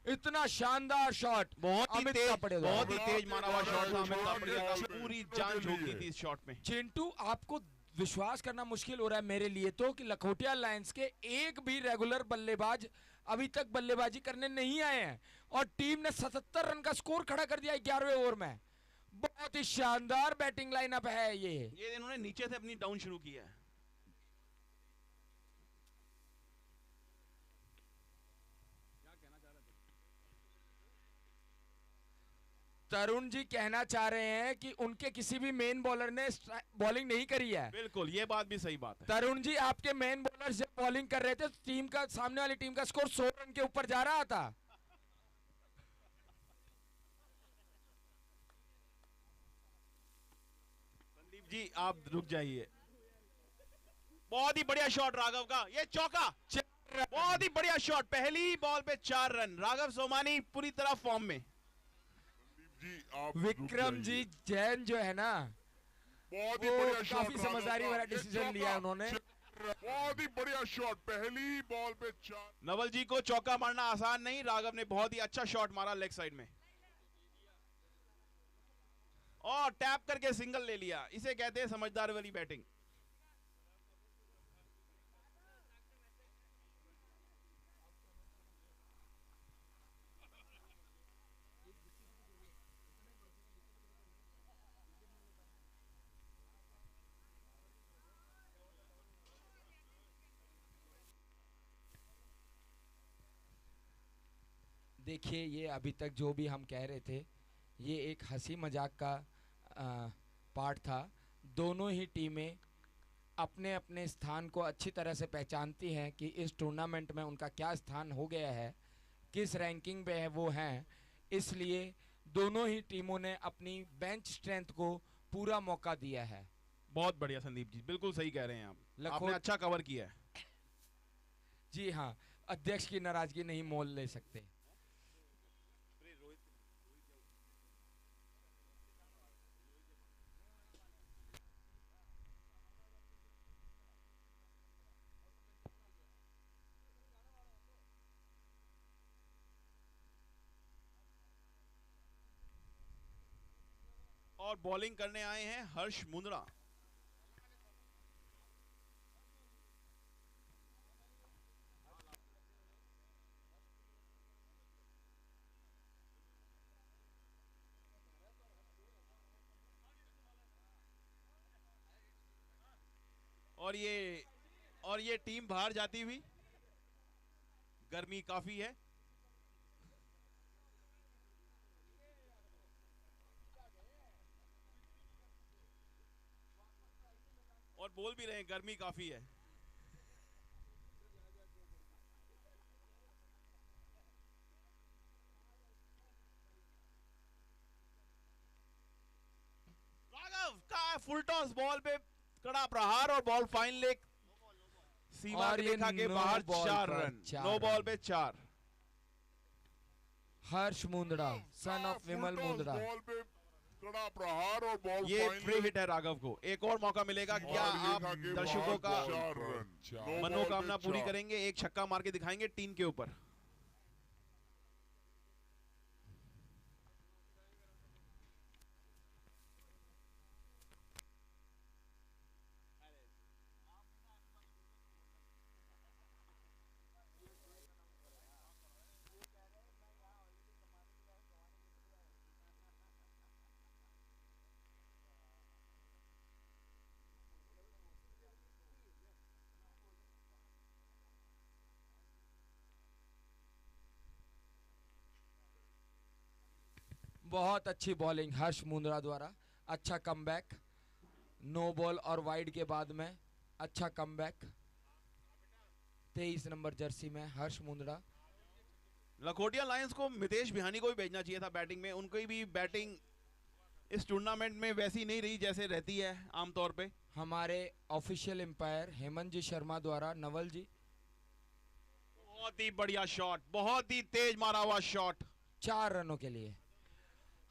इतना शानदार शॉट, बहुत ही अमित तेज, तापड़िया बहुत द्वारा। ही तेज मारा हुआ शॉट था अमित तापड़िया का। पूरी जान झोंक दी थी इस शॉट में। चिंटू, आपको विश्वास करना मुश्किल हो रहा है मेरे लिए तो कि लखोटिया लायंस के एक भी रेगुलर बल्लेबाज अभी तक बल्लेबाजी करने नहीं आए हैं, और टीम ने 77 रन का स्कोर खड़ा कर दिया 11वें ओवर में। बहुत ही शानदार बैटिंग लाइनअप है ये। इन्होंने नीचे से अपनी डाउन शुरू किया है। तरुण जी कहना चाह रहे हैं कि उनके किसी भी मेन बॉलर ने बॉलिंग नहीं करी है। बिल्कुल, ये बात भी सही बात है। तरुण जी, आपके मेन बॉलर जब बॉलिंग कर रहे थे तो टीम का, सामने वाली टीम का स्कोर 100 रन के ऊपर जा रहा था। संदीप जी आप रुक जाइए। बहुत ही बढ़िया शॉट राघव का, ये चौका। बहुत ही बढ़िया शॉट, पहली बॉल पे 4 रन। राघव सोमानी पूरी तरह फॉर्म में। जी आप विक्रम रुक जी जाइए। जैन जो है ना, बहुत ही वो बढ़िया शॉट, काफी समझदारी वाला डिसीजन लिया है उन्होंने। बहुत ही बढ़िया शॉट, पहली बॉल पे 4। नवल जी को चौका मारना आसान नहीं, राघव ने बहुत ही अच्छा शॉट मारा लेग साइड में और टैप करके सिंगल ले लिया। इसे कहते हैं समझदार वाली बैटिंग। देखिए, ये अभी तक जो भी हम कह रहे थे, ये एक हंसी मजाक का पार्ट था। दोनों ही टीमें अपने अपने स्थान को अच्छी तरह से पहचानती हैं कि इस टूर्नामेंट में उनका क्या स्थान हो गया है, किस रैंकिंग पे है वो हैं। इसलिए दोनों ही टीमों ने अपनी बेंच स्ट्रेंथ को पूरा मौका दिया है। बहुत बढ़िया संदीप जी, बिल्कुल सही कह रहे हैं आप। लखो- आपने अच्छा कवर किया है। जी हाँ, अध्यक्ष की नाराजगी नहीं मोल ले सकते। और बॉलिंग करने आए हैं हर्ष मुंद्रा। और ये टीम बाहर जाती हुई, गर्मी काफी है। और बोल भी रहे हैं गर्मी काफी है। राघव का फुल टॉस बॉल पे कड़ा प्रहार और बॉल फाइन लेग सीमा और ये रेखा के नो बाहर बॉल 4 पर रन। 4 no ball run. पे 4। हर्ष मुंद्रा, सन ऑफ फुल विमल टॉस मुंद्रा। बॉल पे कड़ा प्रहार और बॉल ये फाइनल फ्री हिट है राघव को। एक और मौका मिलेगा। क्या आप दर्शकों का 4 रन मनोकामना पूरी करेंगे? एक छक्का मार के दिखाएंगे टीम के ऊपर। बहुत अच्छी बॉलिंग हर्ष मुंद्रा द्वारा। अच्छा कमबैक, नो बॉल और वाइड के बाद में अच्छा कमबैक। 23 नंबर जर्सी में हर्ष मुंद्रा। लखोटिया लायंस को मितेश बिहानी को भी भेजना चाहिए था बैटिंग में। उनकी भी बैटिंग इस टूर्नामेंट में वैसी नहीं रही जैसे रहती है आमतौर पे। हमारे ऑफिशियल एम्पायर हेमंत जी शर्मा द्वारा नवल जी। बहुत ही बढ़िया शॉट, बहुत ही तेज मारा हुआ शॉट। 4 रनों के लिए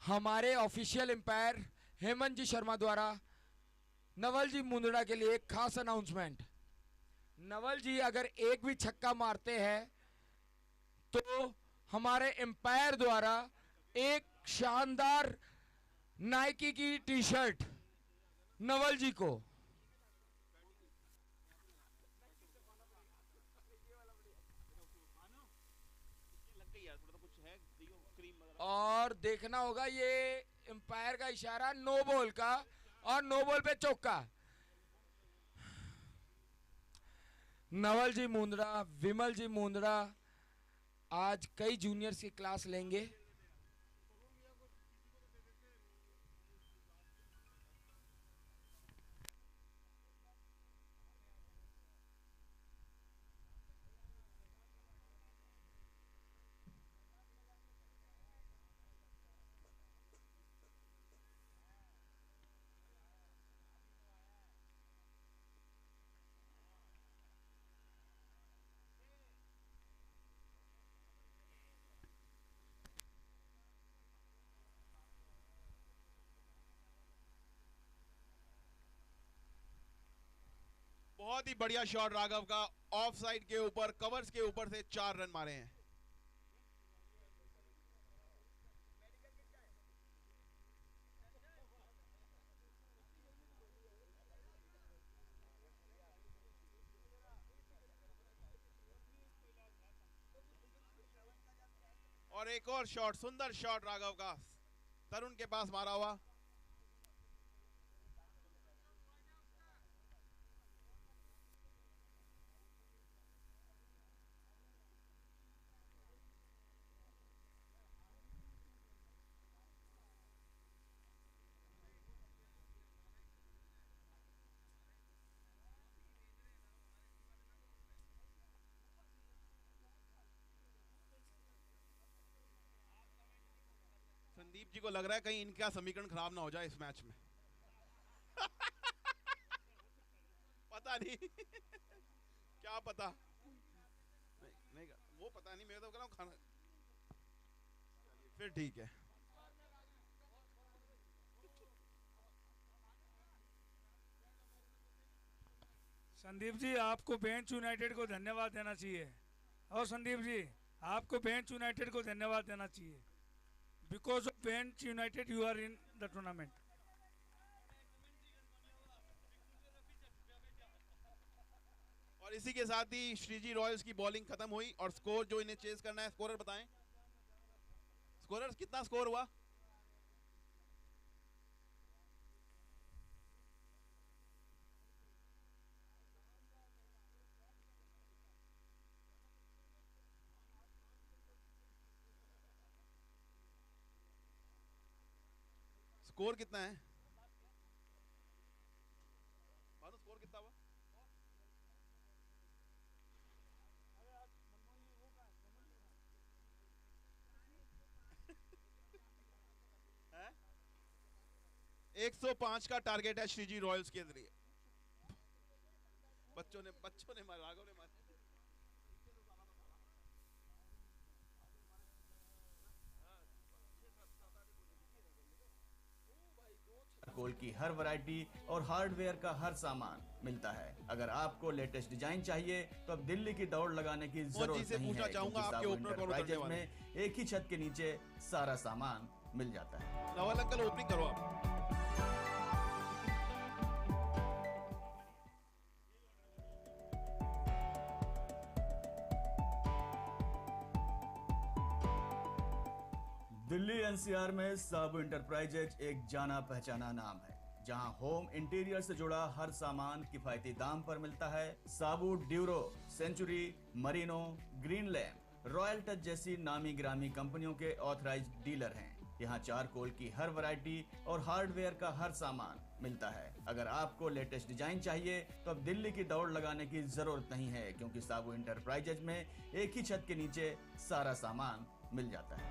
हमारे ऑफिशियल एम्पायर हेमंत जी शर्मा द्वारा नवल जी मुंद्रा के लिए एक खास अनाउंसमेंट। नवल जी अगर एक भी छक्का मारते हैं तो हमारे एम्पायर द्वारा एक शानदार नाइकी की टी शर्ट नवल जी को। और देखना होगा ये एम्पायर का इशारा नो बॉल का, और नो बॉल पे चौका। नवल जी मुंद्रा, विमल जी मुंद्रा आज कई जूनियर्स की क्लास लेंगे। बहुत ही बढ़िया शॉट राघव का, ऑफ साइड के ऊपर, कवर्स के ऊपर से 4 रन मारे हैं। और एक और शॉट, सुंदर शॉट राघव का, तरुण के पास मारा हुआ। संदीप जी को लग रहा है कहीं इनका समीकरण खराब ना हो जाए इस मैच में। पता नहीं। क्या पता, नहीं वो पता नहीं, मैं तो कह रहा हूँ खाना। फिर ठीक है। संदीप जी, आपको बेंच यूनाइटेड को धन्यवाद देना चाहिए। और संदीप जी, आपको बेंच यूनाइटेड को धन्यवाद देना चाहिए। Because of bench united you are in the tournament. और इसी के साथ ही श्रीजी रॉयल्स की बॉलिंग खत्म हुई और स्कोर जो इन्हें चेज करना है, स्कोरर बताएं। स्कोरर कितना स्कोर हुआ? स्कोर कितना है भानु, स्कोर कितना हुआ? है? 105 का टारगेट है श्रीजी रॉयल्स के जरिए। बच्चों ने मारा, राघव ने मारा। कोल की हर वैरायटी और हार्डवेयर का हर सामान मिलता है। अगर आपको लेटेस्ट डिजाइन चाहिए तो अब दिल्ली की दौड़ लगाने की जरूरत नहीं है, चाहूंगा क्योंकि आपके साबू ओपनर कौन इंटरप्राइजेज उतरने वाले में एक ही छत के नीचे सारा सामान मिल जाता है। नवल अंकल ओपनिंग करो आप। दिल्ली एनसीआर में साबू इंटरप्राइजेज एक जाना पहचाना नाम है, जहां होम इंटीरियर से जुड़ा हर सामान किफायती दाम पर मिलता है। Sabu Duro, Century, Merino, Green Lamp, Royal Touch जैसी नामी ग्रामी कंपनियों के ऑथराइज्ड डीलर हैं। यहाँ चारकोल की हर वैरायटी और हार्डवेयर का हर सामान मिलता है। अगर आपको लेटेस्ट डिजाइन चाहिए तो अब दिल्ली की दौड़ लगाने की जरूरत नहीं है, क्योंकि साबू इंटरप्राइजेज में एक ही छत के नीचे सारा सामान मिल जाता है।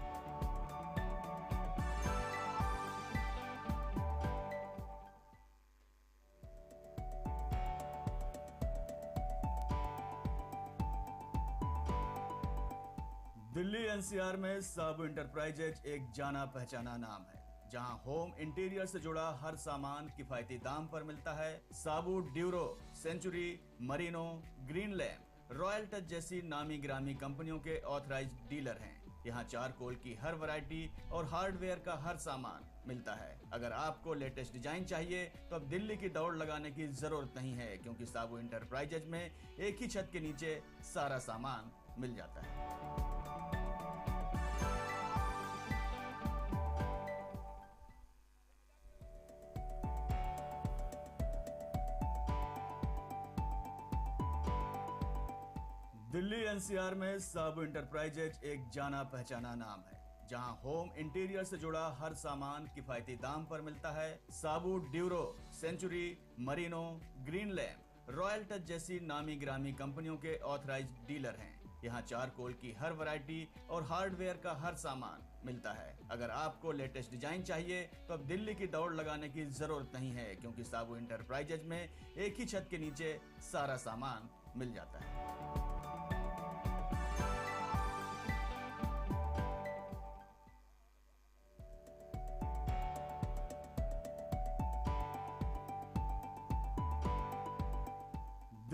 दिल्ली एनसीआर में साबू इंटरप्राइजेज एक जाना पहचाना नाम है, जहां होम इंटीरियर से जुड़ा हर सामान किफायती दाम पर मिलता है। Sabu Duro, Century, Merino, Green Lamp, Royal Touch जैसी नामी ग्रामी कंपनियों के ऑथराइज्ड डीलर हैं। यहाँ चारकोल की हर वैरायटी और हार्डवेयर का हर सामान मिलता है। अगर आपको लेटेस्ट डिजाइन चाहिए तो अब दिल्ली की दौड़ लगाने की जरूरत नहीं है, क्योंकि साबू इंटरप्राइजेज में एक ही छत के नीचे सारा सामान मिल जाता है। दिल्ली एनसीआर में साबू इंटरप्राइजेज एक जाना पहचाना नाम है, जहां होम इंटीरियर से जुड़ा हर सामान किफायती दाम पर मिलता है। Sabu Duro, Century, Merino, Green Lamp, Royal Touch जैसी नामी ग्रामी कंपनियों के ऑथराइज्ड डीलर हैं। यहाँ चारकोल की हर वैरायटी और हार्डवेयर का हर सामान मिलता है। अगर आपको लेटेस्ट डिजाइन चाहिए तो अब दिल्ली की दौड़ लगाने की जरूरत नहीं है, क्योंकि साबू इंटरप्राइजेज में एक ही छत के नीचे सारा सामान मिल जाता है।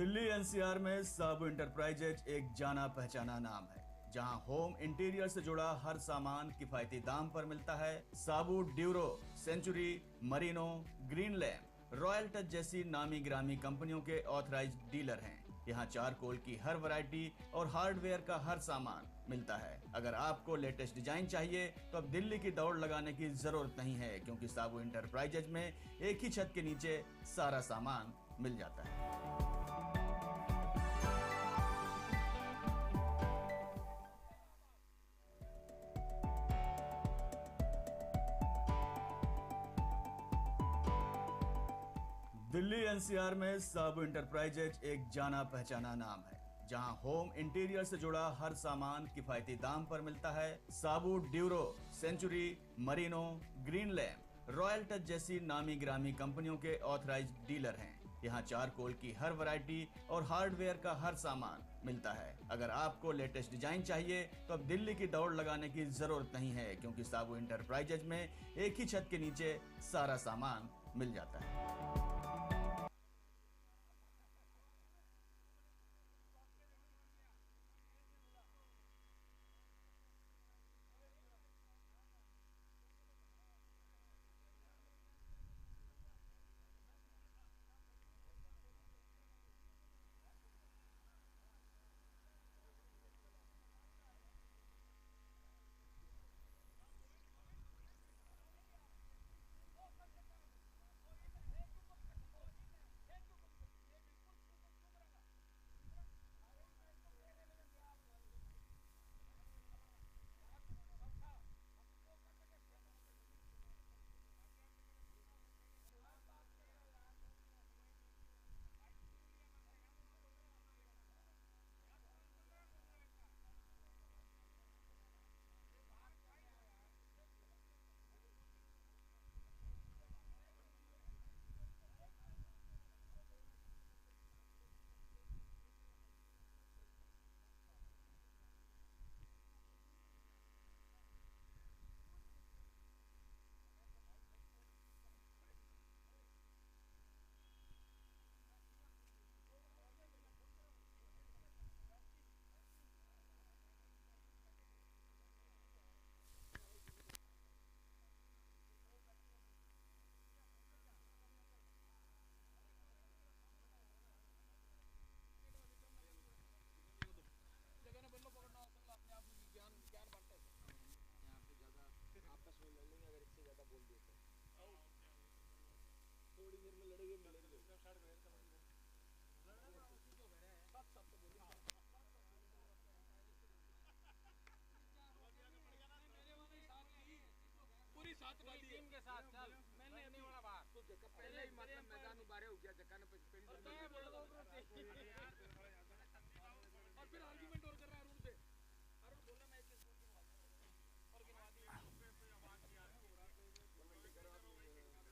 दिल्ली एनसीआर में साबू इंटरप्राइजेज एक जाना पहचाना नाम है, जहां होम इंटीरियर से जुड़ा हर सामान किफायती दाम पर मिलता है। Sabu Duro, Century, Merino, Green Lamp, Royal Touch जैसी नामी ग्रामी कंपनियों के ऑथराइज्ड डीलर हैं। यहाँ चारकोल की हर वैरायटी और हार्डवेयर का हर सामान मिलता है। अगर आपको लेटेस्ट डिजाइन चाहिए तो अब दिल्ली की दौड़ लगाने की जरूरत नहीं है, क्योंकि साबू इंटरप्राइजेज में एक ही छत के नीचे सारा सामान मिल जाता है। दिल्ली एनसीआर में साबू इंटरप्राइजेज एक जाना पहचाना नाम है, जहां होम इंटीरियर से जुड़ा हर सामान किफायती दाम पर मिलता है। Sabu Duro, Century, Merino, Green Lamp, Royal Touch जैसी नामी ग्रामी कंपनियों के ऑथराइज्ड डीलर हैं। यहाँ चारकोल की हर वैरायटी और हार्डवेयर का हर सामान मिलता है। अगर आपको लेटेस्ट डिजाइन चाहिए तो अब दिल्ली की दौड़ लगाने की जरूरत नहीं है, क्योंकि साबू इंटरप्राइजेज में एक ही छत के नीचे सारा सामान मिल जाता है।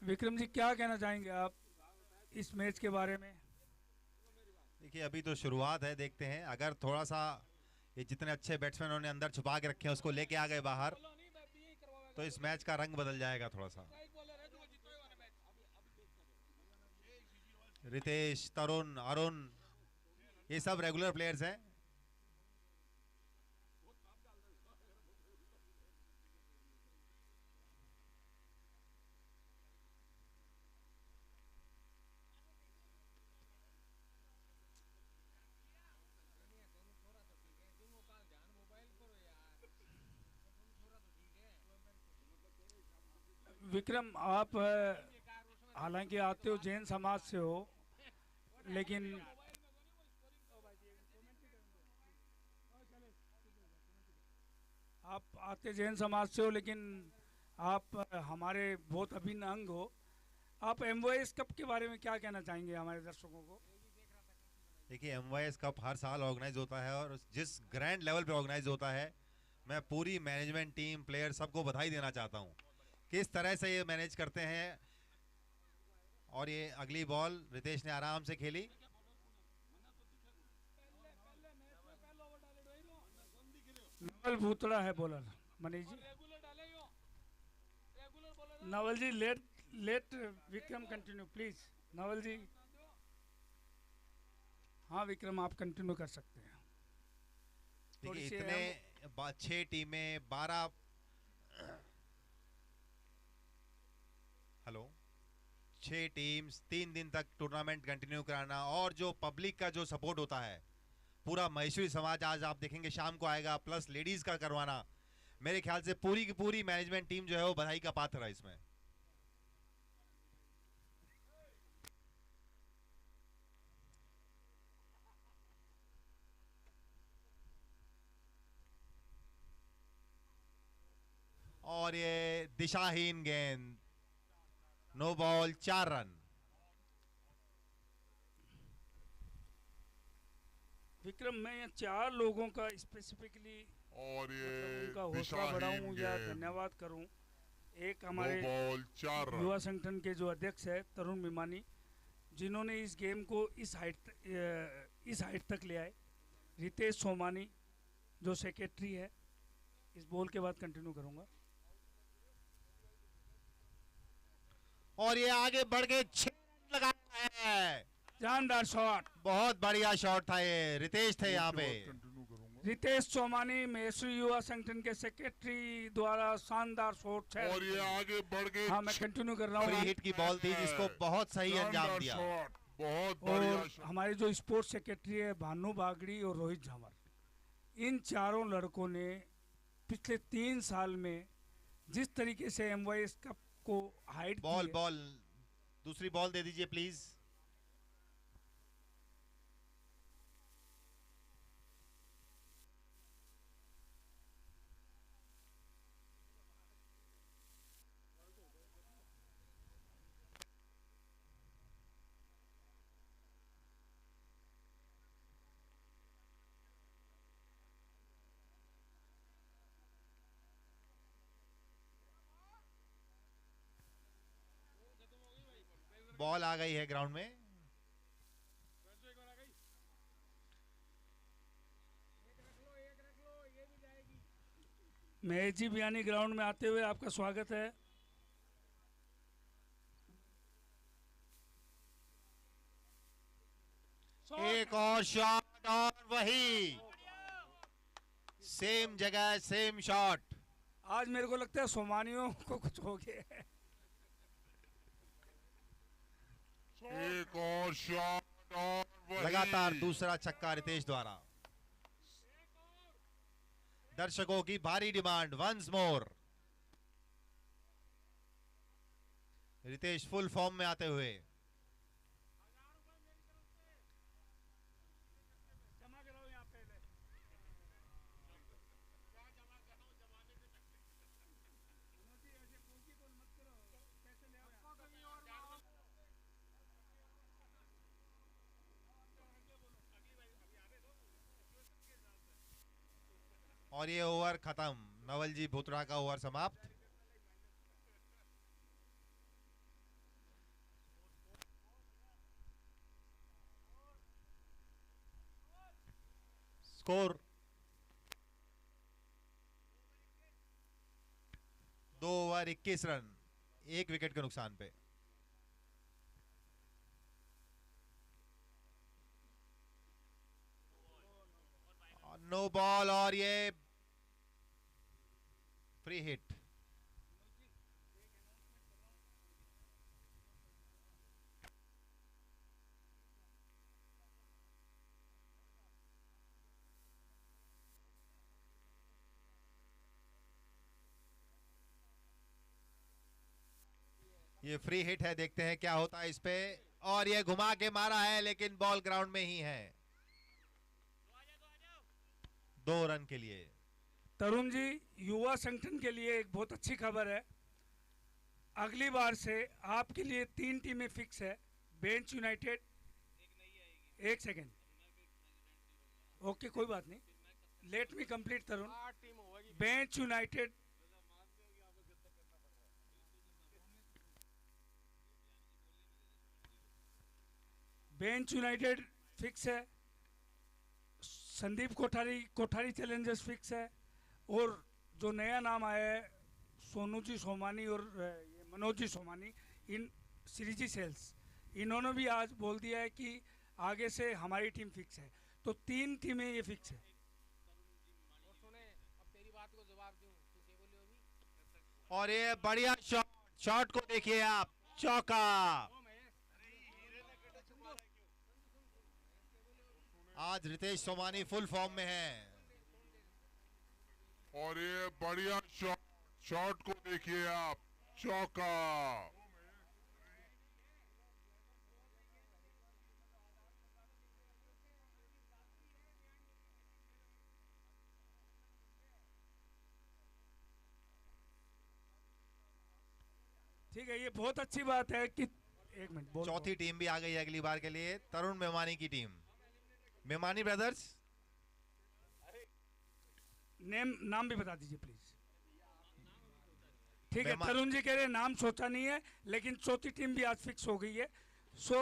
विक्रम जी, क्या कहना चाहेंगे आप इस मैच के बारे में? देखिए, अभी तो शुरुआत है, देखते हैं। अगर थोड़ा सा ये जितने अच्छे बैट्समैन उन्होंने अंदर छुपा के रखे हैं उसको लेके आ गए बाहर, तो इस मैच का रंग बदल जाएगा थोड़ा सा। रितेश, तरुण, अरुण, ये सब रेगुलर प्लेयर्स हैं। विक्रम, आप हालांकि आते हो जैन समाज से हो, लेकिन आप आते जैन समाज से हो, लेकिन आप हमारे बहुत अभिन्न अंग हो। आप एमओएस कप के बारे में क्या कहना चाहेंगे हमारे दर्शकों को? देखिए, एमवाईएस कप हर साल ऑर्गेनाइज होता है और जिस ग्रैंड लेवल पे ऑर्गेनाइज होता है, मैं पूरी मैनेजमेंट टीम, प्लेयर सबको बधाई देना चाहता हूँ किस तरह से ये मैनेज करते हैं। और ये अगली बॉल रितेश ने आराम से खेली। नवल भूतड़ा है bowler. Manish ji, Naval ji, let Vikram continue please. Naval ji, हाँ विक्रम, आप कंटिन्यू कर सकते हैं। देखिए थोड़ी सी इतने 6 टीमें 12 हेलो 6 टीम्स 3 दिन तक टूर्नामेंट कंटिन्यू कराना, और जो पब्लिक का जो सपोर्ट होता है, पूरा महेश्वरी समाज आज आप देखेंगे शाम को आएगा, प्लस लेडीज का करवाना, मेरे ख्याल से पूरी की पूरी मैनेजमेंट टीम जो है वो बधाई का पात्र है इसमें। और ये दिशाहीन गेंद, नो बॉल, 4 रन। विक्रम, मैं यहाँ 4 लोगों का स्पेसिफिकली और ये उनका हौसला दिशाहीन बढ़ाऊं या गेंद, धन्यवाद करूं। एक नो हमारे बॉल 4 रन। युवा संगठन के जो अध्यक्ष है तरुण भिमानी, जिन्होंने इस गेम को इस हाइट तक ले आए। रितेश सोमानी जो सेक्रेटरी है। इस बॉल के बाद कंटिन्यू करूंगा। और ये आगे बढ़ के 6 रन लगाया है। जानदार शॉट। बहुत बढ़िया शॉट था, ये रितेश थे यहाँ पे। कंटिन्यू करूंगा। रितेश सोमानी महेश्वरी युवा संगठन के सेक्रेटरी द्वारा शानदार शॉट है। और ये आगे बढ़ के हाँ, मैं कंटिन्यू कर रहा फ्री हूँ। हिट की बॉल थी जिसको बहुत सही अंजाम शानदार दिया। शॉट, बहुत बढ़िया और शॉट। हमारे जो स्पोर्ट्स सेक्रेटरी है भानु बागड़ी और रोहित झामर, इन चारों लड़कों ने पिछले 3 साल में जिस तरीके से MYS कप को हाइट बॉल बॉल दूसरी बॉल दे दीजिए प्लीज। बॉल आ गई है ग्राउंड में। महेश जी बियानी ग्राउंड में आते हुए आपका स्वागत है। एक और शॉट और वही सेम जगह सेम शॉट। आज मेरे को लगता है सोमानियों को कुछ हो गया है। एक और शॉट और वही। लगातार दूसरा छक्का रितेश द्वारा। दर्शकों की भारी demand, once more. Ritesh full form में आते हुए। और ये ओवर खत्म, नवलजी भुतड़ा का ओवर समाप्त। स्कोर 2 ओवर 21 रन, 1 विकेट के नुकसान पे। नो बॉल और ये फ्री हिट। ये फ्री हिट है, देखते हैं क्या होता है इस पे। और ये घुमा के मारा है लेकिन बॉल ग्राउंड में ही है। 2 रन के लिए। तरुण जी, युवा संगठन के लिए एक बहुत अच्छी खबर है। अगली बार से आपके लिए 3 टीमें फिक्स है। बेंच यूनाइटेड, एक सेकेंड, ओके कोई बात नहीं, let me complete Tarun. Bench United, Bench United fix है। संदीप कोठारी चैलेंजर्स फिक्स है। और जो नया नाम आया है सोनू जी सोमानी और मनोज जी सोमानी, इन श्रीजी सेल्स, इन्होंने भी आज बोल दिया है कि आगे से हमारी टीम फिक्स है। तो 3 टीमें ये फिक्स है। और ये बढ़िया शॉट, शॉट को देखिए आप, चौका। आज रितेश सोमानी फुल फॉर्म में है। और ये बढ़िया शॉट, शॉट को देखिए आप, चौका। ठीक है, ये बहुत अच्छी बात है कि एक मिनट बोल। चौथी टीम भी आ गई है अगली बार के लिए, तरुण मेमानी की टीम, मेमानी ब्रदर्स। नाम भी बता दीजिए प्लीज। ठीक है, मेहमान- तरुण जी कह रहे हैं नाम सोचा नहीं है, लेकिन चौथी टीम भी आज फिक्स हो गई है। So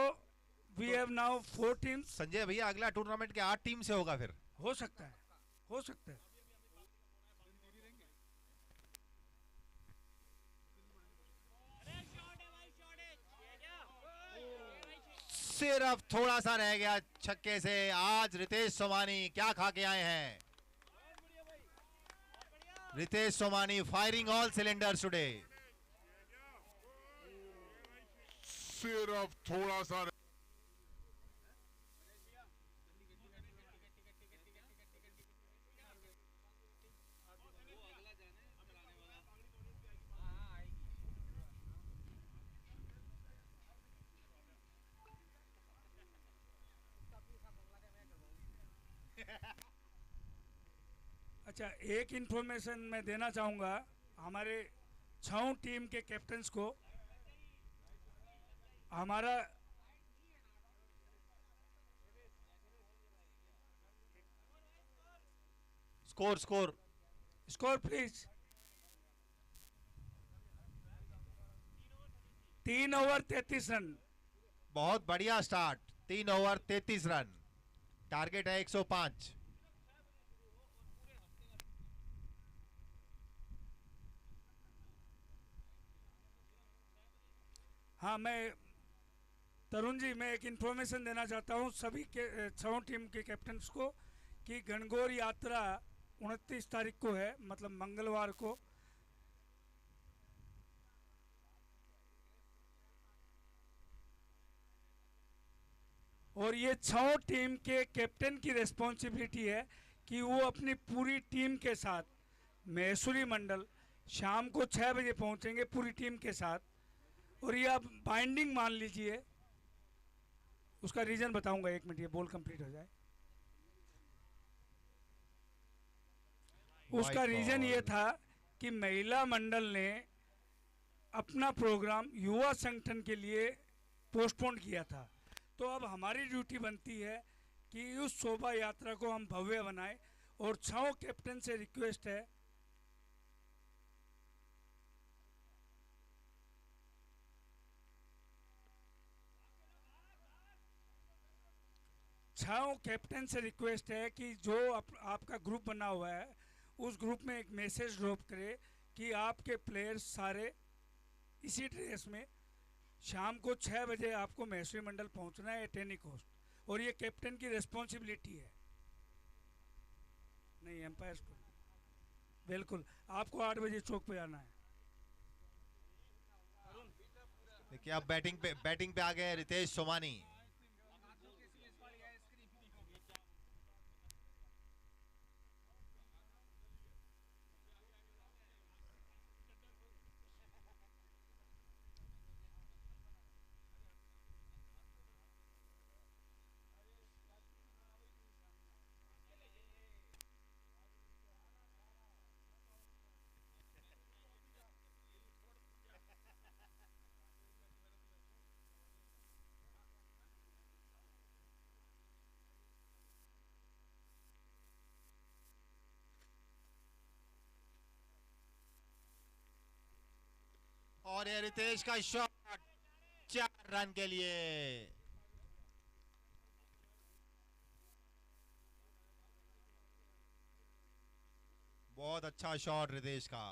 we have now 4 teams. Sanjay भैया अगला टूर्नामेंट के 8 टीम से होगा फिर। हो सकता है, हो सकता है। सिर्फ थोड़ा सा रह गया छक्के से। आज रितेश सोमानी क्या खा के आए हैं। Ritesh Somani firing all cylinders today. सिर्फ थोड़ा सा अच्छा, एक इंफॉर्मेशन मैं देना चाहूँगा हमारे 6 टीम के कैप्टन्स को। हमारा score score score please. 3 over 33 run. बहुत बढ़िया स्टार्ट। 3 ओवर 33 रन, टारगेट है 105। हाँ, मैं तरुण जी, मैं एक इन्फॉर्मेशन देना चाहता हूँ सभी के 6 टीम के कैप्टन्स को कि गणगौर यात्रा 29 तारीख को है, मतलब मंगलवार को। और ये 6 टीम के कैप्टन की रिस्पॉन्सिबिलिटी है कि वो अपनी पूरी टीम के साथ मैसूरी मंडल शाम को 6 बजे पहुंचेंगे पूरी टीम के साथ। और ये आप बाइंडिंग मान लीजिए। उसका रीजन बताऊंगा, 1 मिनट, ये बॉल कंप्लीट हो जाए। उसका रीजन ये था कि महिला मंडल ने अपना प्रोग्राम युवा संगठन के लिए पोस्टपोन किया था। तो अब हमारी ड्यूटी बनती है कि उस शोभा यात्रा को हम भव्य बनाएं। और 6 कैप्टन से रिक्वेस्ट है, कैप्टन से रिक्वेस्ट है कि जो आपका ग्रुप बना हुआ है उस ग्रुप में एक मैसेज ड्रॉप करे कि आपके प्लेयर्स सारे इसी ड्रेस में शाम को 6 बजे आपको मैसूरी मंडल पहुंचना है एट एनी कॉस्ट। और ये कैप्टन की रिस्पॉन्सिबिलिटी है, नहीं एम्पायर्स को। बिल्कुल, आपको 8 बजे चौक पे आना है। देखिए अब बैटिंग पे आ गए रितेश सोमानी। और ये रितेश का शॉट 4 रन के लिए। बहुत अच्छा शॉट रितेश का।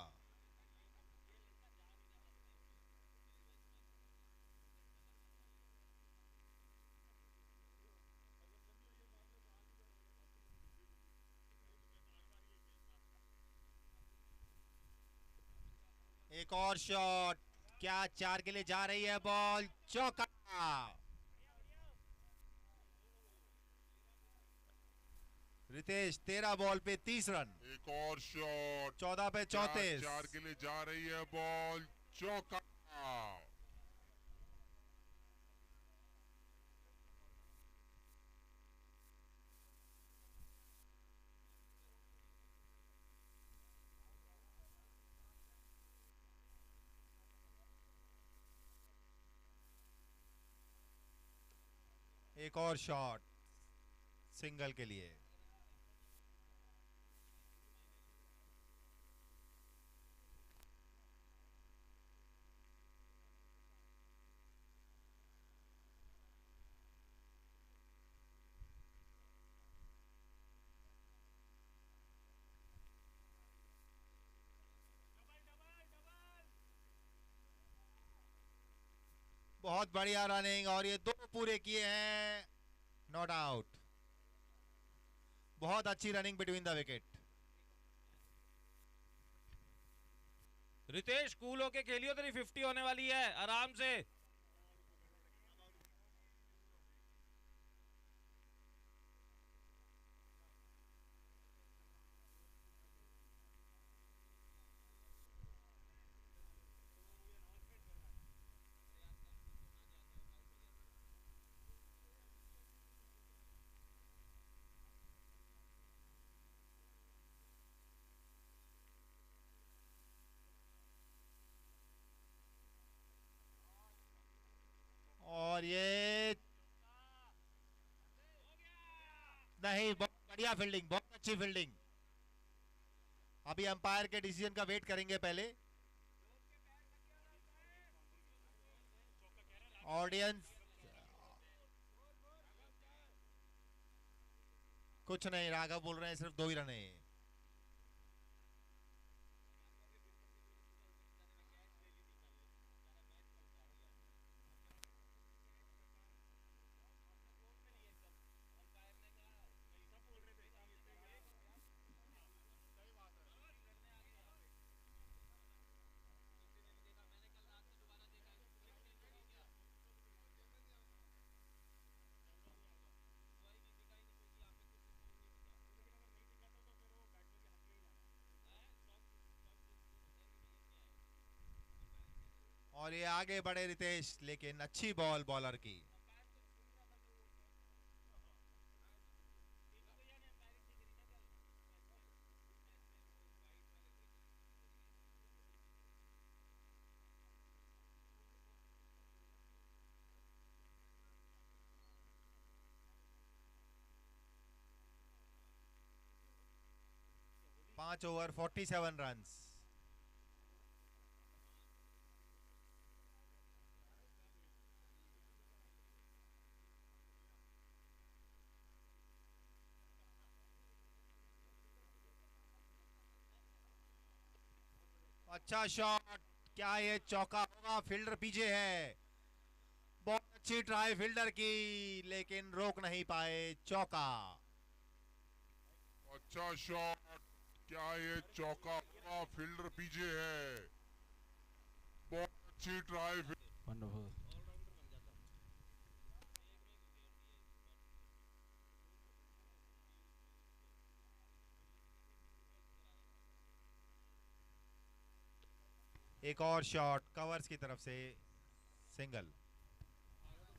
एक और शॉट, क्या 4 के लिए जा रही है बॉल, चौका। रितेश 13 बॉल पे 30 रन। एक और शॉट, 14 पे 34। 4 के लिए जा रही है बॉल, चौका। एक और शॉट सिंगल के लिए। बहुत बढ़िया रनिंग और ये 2 पूरे किए हैं, नॉट आउट। बहुत अच्छी running between the wicket. Ritesh cool होके खेलियो, तेरी 50 होने वाली है, आराम से। और ये नहीं, बहुत बढ़िया फील्डिंग, बहुत अच्छी फील्डिंग। अभी अंपायर के डिसीजन का वेट करेंगे पहले। ऑडियंस कुछ नहीं, राघव बोल रहे हैं सिर्फ 2 ही रन है। और ये आगे बढ़े रितेश, लेकिन अच्छी बॉल बॉलर की। पांच ओवर 47 रन। अच्छा शॉट, क्या ये चौका होगा? फील्डर पीछे है, बहुत अच्छी ट्राई फील्डर की, लेकिन रोक नहीं पाए, चौका। अच्छा शॉट, क्या ये चौका होगा? फील्डर पीछे है, बहुत अच्छी ट्राई। वंडरफुल। एक और शॉट कवर्स की तरफ से, सिंगल।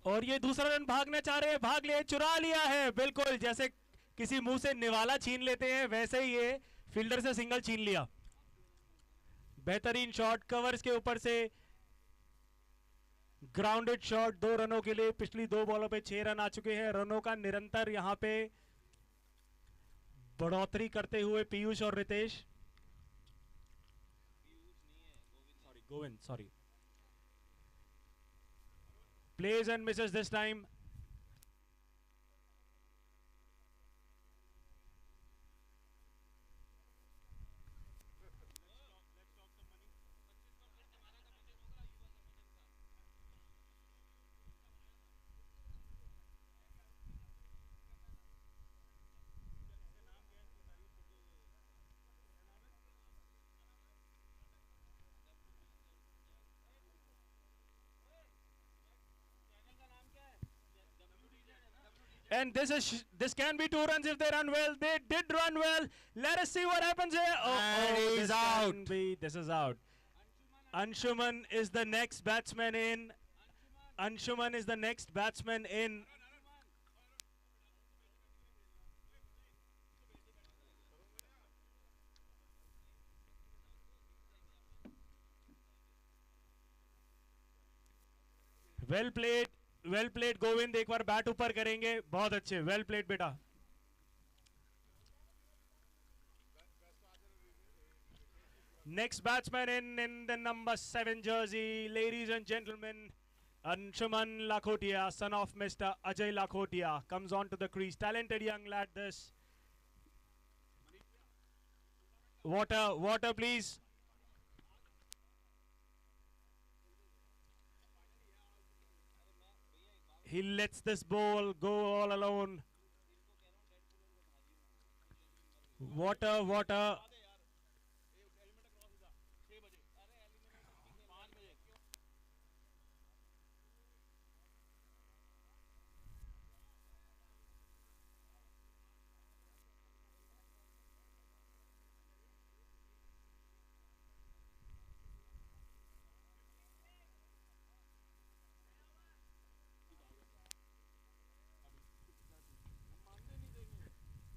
और ये दूसरा रन भागना चाह रहे हैं, भाग लिए, चुरा लिया है। बिल्कुल जैसे किसी मुंह से निवाला छीन लेते हैं, वैसे ही ये फील्डर से सिंगल छीन लिया। बेहतरीन शॉट कवर्स के ऊपर से, ग्राउंडेड शॉट 2 रनों के लिए। पिछली 2 बॉलों पे 6 रन आ चुके हैं। रनों का निरंतर यहां पे बढ़ोतरी करते हुए पीयूष और Ritesh, Govind sorry, plays and misses this time. And this can be 2 runs if they run well. They did run well. Let us see what happens here. And he's out. This is out. Anshuman is the next batsman in. Anshuman is the next batsman in. Well played Govind. एक बार bat ऊपर करेंगे. बहुत अच्छे. Well played बेटा. Next batsman in the number 7 jersey, ladies and gentlemen, Anshuman Lakhotia, son of Mr. Ajay Lakhotia, comes on to the crease. Talented young lad this. Water please. He lets this ball go all alone. Water.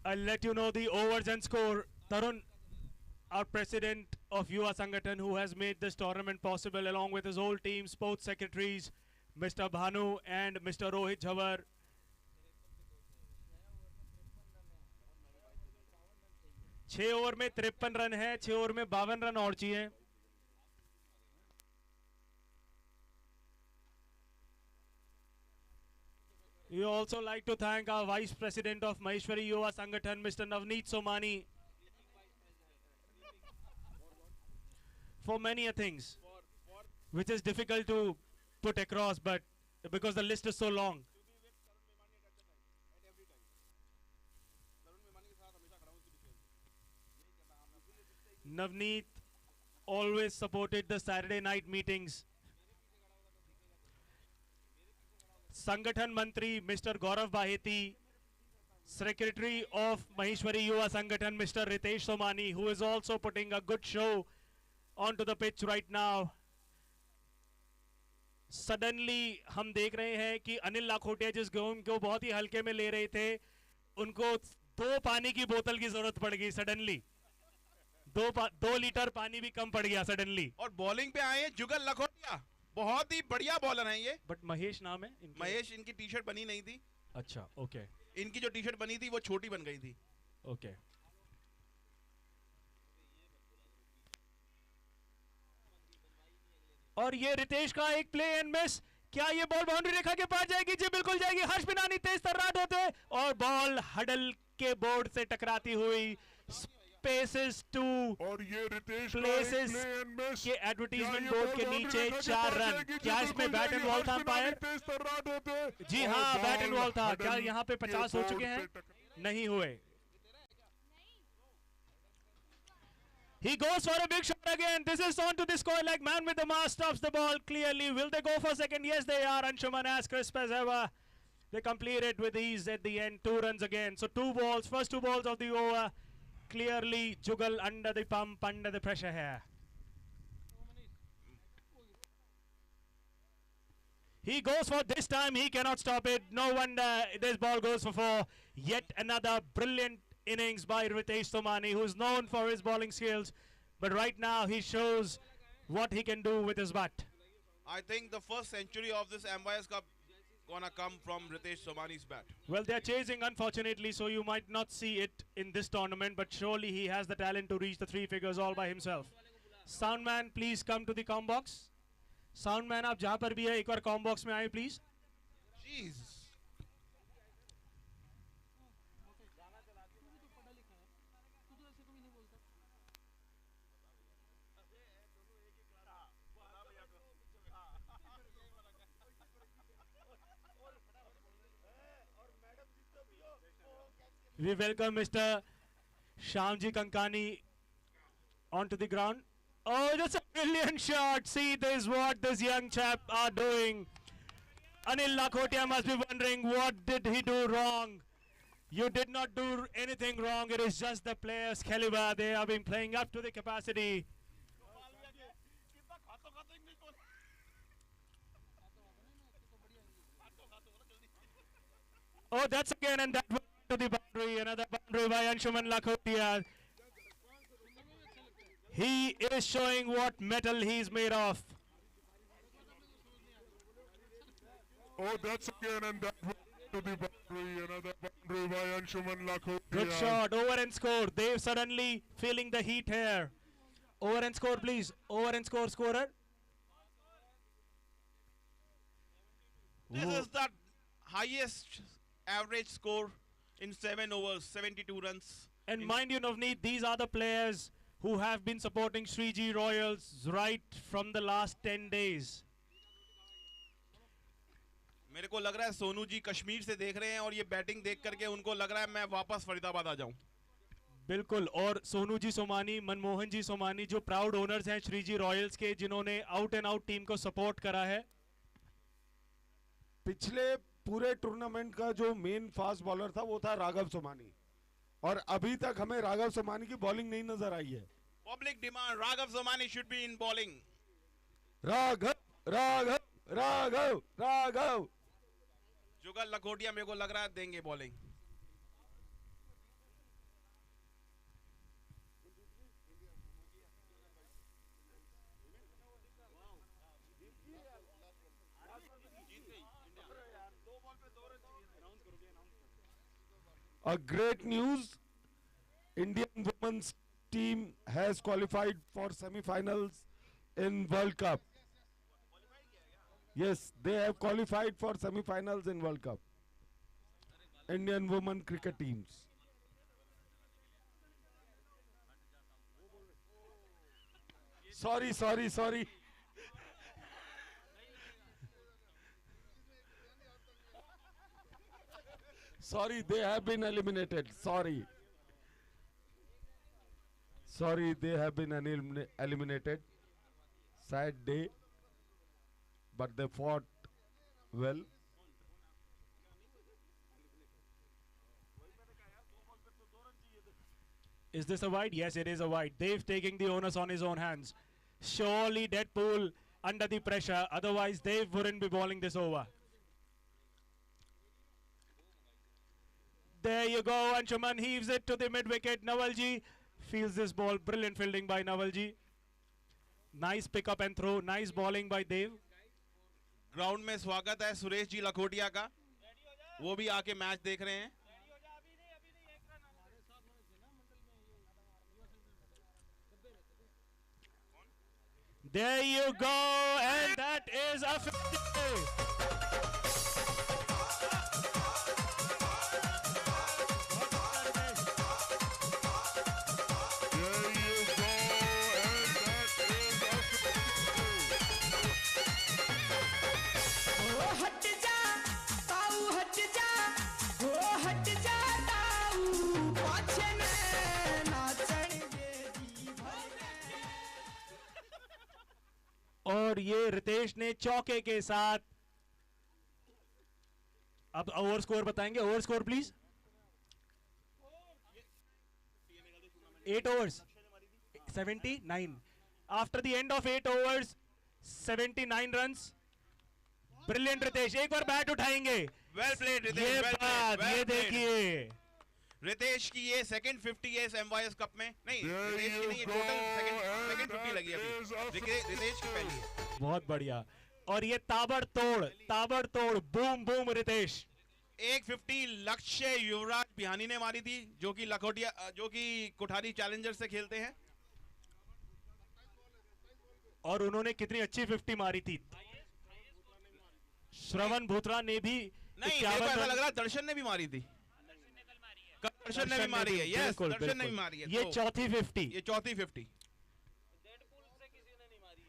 I'll let you know the overs and score. Tarun, our president of Yuva Sangathan, who has made this tournament possible along with his whole team, sports secretaries, Mr. Bhanu and Mr. Rohit Jhawar. छह over में 53 run है. 6 over में 52 run और चाहिए. We also like to thank our Vice President of Maheshwari Yuva Sangathan, Mr. Navneet Somani, for many a things, which is difficult to put across, but because the list is so long. Navneet always supported the Saturday night meetings. Sangathan Mantri, Mr. Gaurav Baheti, Secretary of Maheshwari Yuva Sangathan, Mr. Ritesh Somani, who is also putting a good show onto the pitch right now. Suddenly, हम देख रहे हैं कि अनिल लाखोटिया जिस game को बहुत ही हल्के में ले रहे थे, उनको 2 पानी की बोतल की जरूरत पड़ गई. सडनली 2 लीटर पानी भी कम पड़ गया सडनली. और बॉलिंग पे आए जुगल लखोटिया, बहुत ही बढ़िया बॉलर हैं ये. बट महेश नाम है इनके. महेश, इनकी टी शर्ट बनी नहीं थी. अच्छा, ओके. इनकी जो टी शर्ट बनी थी वो छोटी बन गई थी. ओके. और ये रितेश का एक प्ले एंड मिस. क्या ये बॉल बाउंड्री रेखा के पास जाएगी? जी बिल्कुल जाएगी. हर्ष बिनानी तेज तर्रार होते और बॉल हडल के बोर्ड से टकराती हुई स्पेसेस टू और ये रितेश प्लेसेस के एडवर्टीजमेंट बोर्ड के नीचे 4 रन. क्या इसमें बैट एंड बॉल था अंपायर? जी हाँ, बैट एंड बॉल था. क्या यहाँ पे 50 हो चुके हैं? नहीं हुए. He goes for a big shot again. This is on to the score like man with the mask stops the ball clearly. Will they go for second? Yes, they are. Anshuman as crisp as ever. They complete it with ease at the end. 2 runs again. So 2 balls, first 2 balls of the over. Clearly, Jugal under the pump, under the pressure here. He goes for this time. He cannot stop it. No wonder this ball goes for 4. Yet another brilliant innings by Ritesh Somani, who is known for his bowling skills. But right now, he shows what he can do with his bat. I think the first century of this MYS Cup gonna come from Ritesh Somani's bat. Well, they're chasing, unfortunately, so you might not see it in this tournament, but surely he has the talent to reach the 3 figures all by himself. Soundman, please come to the com box. Soundman, आप जहाँ पर भी है, एक बार com box में आए, please. Jeez. We welcome Mr. Shyamji Kankani onto the ground. Oh, that's a brilliant shot. See this, what this young chap are doing. Anil Lakhotia must be wondering, what did he do wrong? You did not do anything wrong. It is just the players' caliber. They have been playing up to the capacity. Oh, that's again, and that went to the boundary. Another boundary by Anshuman Lakhotia. He is showing what metal he's made of. Oh, that's again, and that went to the boundary. Another boundary by Anshuman Lakhotia. Good shot. Over and score. They've suddenly feeling the heat here. Over and score, please. Over and score, scorer. This is the highest average score in 7 overs, 72 runs. And mind you, Navneet, these are the players who have been supporting Shriji Royals right from the last 10 days. मेरे को लग रहा है सोनू जी कश्मीर से देख रहे हैं और ये बैटिंग देख करके उनको लग रहा है मैं वापस फरीदाबाद आ जाऊं। बिल्कुल, और सोनू जी सोमानी, मनमोहन जी सोमानी जो प्राउड ओनर्स हैं श्रीजी रॉयल्स के, जिन्होंने आउट एंड आउट टीम को सपोर्ट करा है। पिछले पूरे टूर्नामेंट का जो मेन फास्ट बॉलर था वो था राघव सोमानी, और अभी तक हमें राघव सोमानी की बॉलिंग नहीं नजर आई है। Public demand Raghav Somani should be in bowling. Raghav Raghav Raghav Raghav Jugal Lakhotia मेरे को लग रहा है देंगे bowling. A great news, Indian women's team has qualified for semi-finals in World Cup. Yes, they have qualified for semi-finals in World Cup. Indian women cricket teams. Sorry. Sorry, they have been eliminated. Sorry, they have been eliminated. Sad day, but they fought well. Is this a wide? Yes, it is a wide. Dave taking the onus on his own hands. Surely Deadpool under the pressure. Otherwise, Dave wouldn't be bowling this over. There you go. Anshuman heaves it to the mid-wicket. Nawalji feels this ball. Brilliant fielding by Nawalji. Nice pick up and throw. Nice bowling by Dave. Ground में स्वागत है सुरेश जी लखोटिया का, वो भी आके match देख रहे हैं। There you go, and that is a 50. और ये रितेश ने चौके के साथ, अब ओवर स्कोर बताएंगे। Over score please. 8 overs 79 after the end of 8 overs 79 runs. Brilliant Ritesh, एक बार बैट उठाएंगे। वेल प्लेड रितेश, ये well बात, played, well ये played। देखिए रितेश की ये सेकंड 50 है इस एमवाईएस कप में। नहीं, रितेश की नहीं, टोटल सेकंड 50 लगी अभी। रितेश की पहली है। बहुत बढ़िया। और ये ताबड़तोड़ बूम बूम रितेश। एक 50 लक्ष्य युवराज बिहानी ने मारी थी, जो कि कोठारी चैलेंजर से खेलते हैं। और उन्होंने कितनी अच्छी 50 मारी थी। श्रवण भूत्रा ने भी नहीं, मेरे को ऐसा लग रहा है दर्शन ने भी मारी थी। दर्शन ने भी मारी है। यस, दर्शन ने भी मारी है। ये चौथी 50। ये चौथी 50।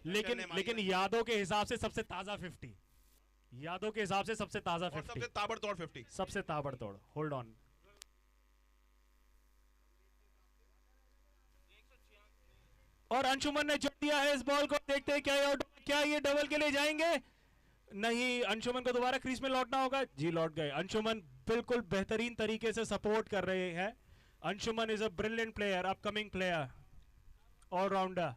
लेकिन यादों के हिसाब से सबसे ताजा 50। यादों के हिसाब से सबसे ताजा 50। सबसे ताबड़तोड़ 50। सबसे ताबड़तोड़। Hold on. और अंशुमन ने जोड़ दिया है इस बॉल को। देखते हैं क्या ये डबल के लिए जाएंगे। नहीं, अंशुमन को दोबारा क्रीज में लौटना होगा। जी लौट गए। अंशुमन बिल्कुल बेहतरीन तरीके से सपोर्ट कर रहे हैं। Anshuman is a brilliant player, upcoming player, allrounder.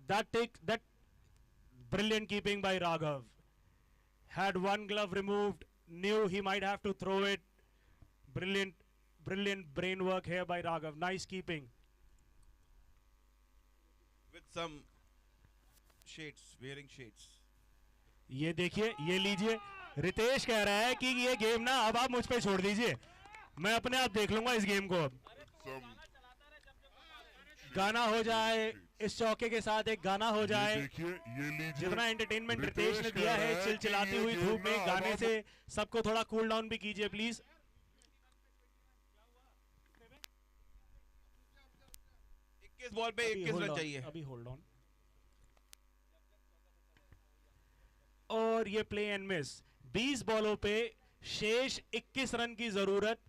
that brilliant keeping by Raghav. Had one glove removed, knew he might have to throw it. Brilliant brain work here by Raghav. Nice keeping. With some shades, wearing shades. ये देखिए, ये लीजिए। रितेश कह रहा है कि ये game ना अब आप मुझ पे छोड़ दीजिए, मैं अपने आप देख लूंगा इस गेम को। अब गाना हो जाए, इस चौके के साथ एक गाना हो जाए। जितना एंटरटेनमेंट रितेश ने दिया है चिलचिलाती हुई धूप में, गाने से सबको थोड़ा कूल डाउन भी कीजिए प्लीज। इस बॉल पे 21 रन चाहिए। अभी होल्ड ऑन। और ये प्ले एंड मिस। 20 बॉलों पे शेष 21 रन की जरूरत।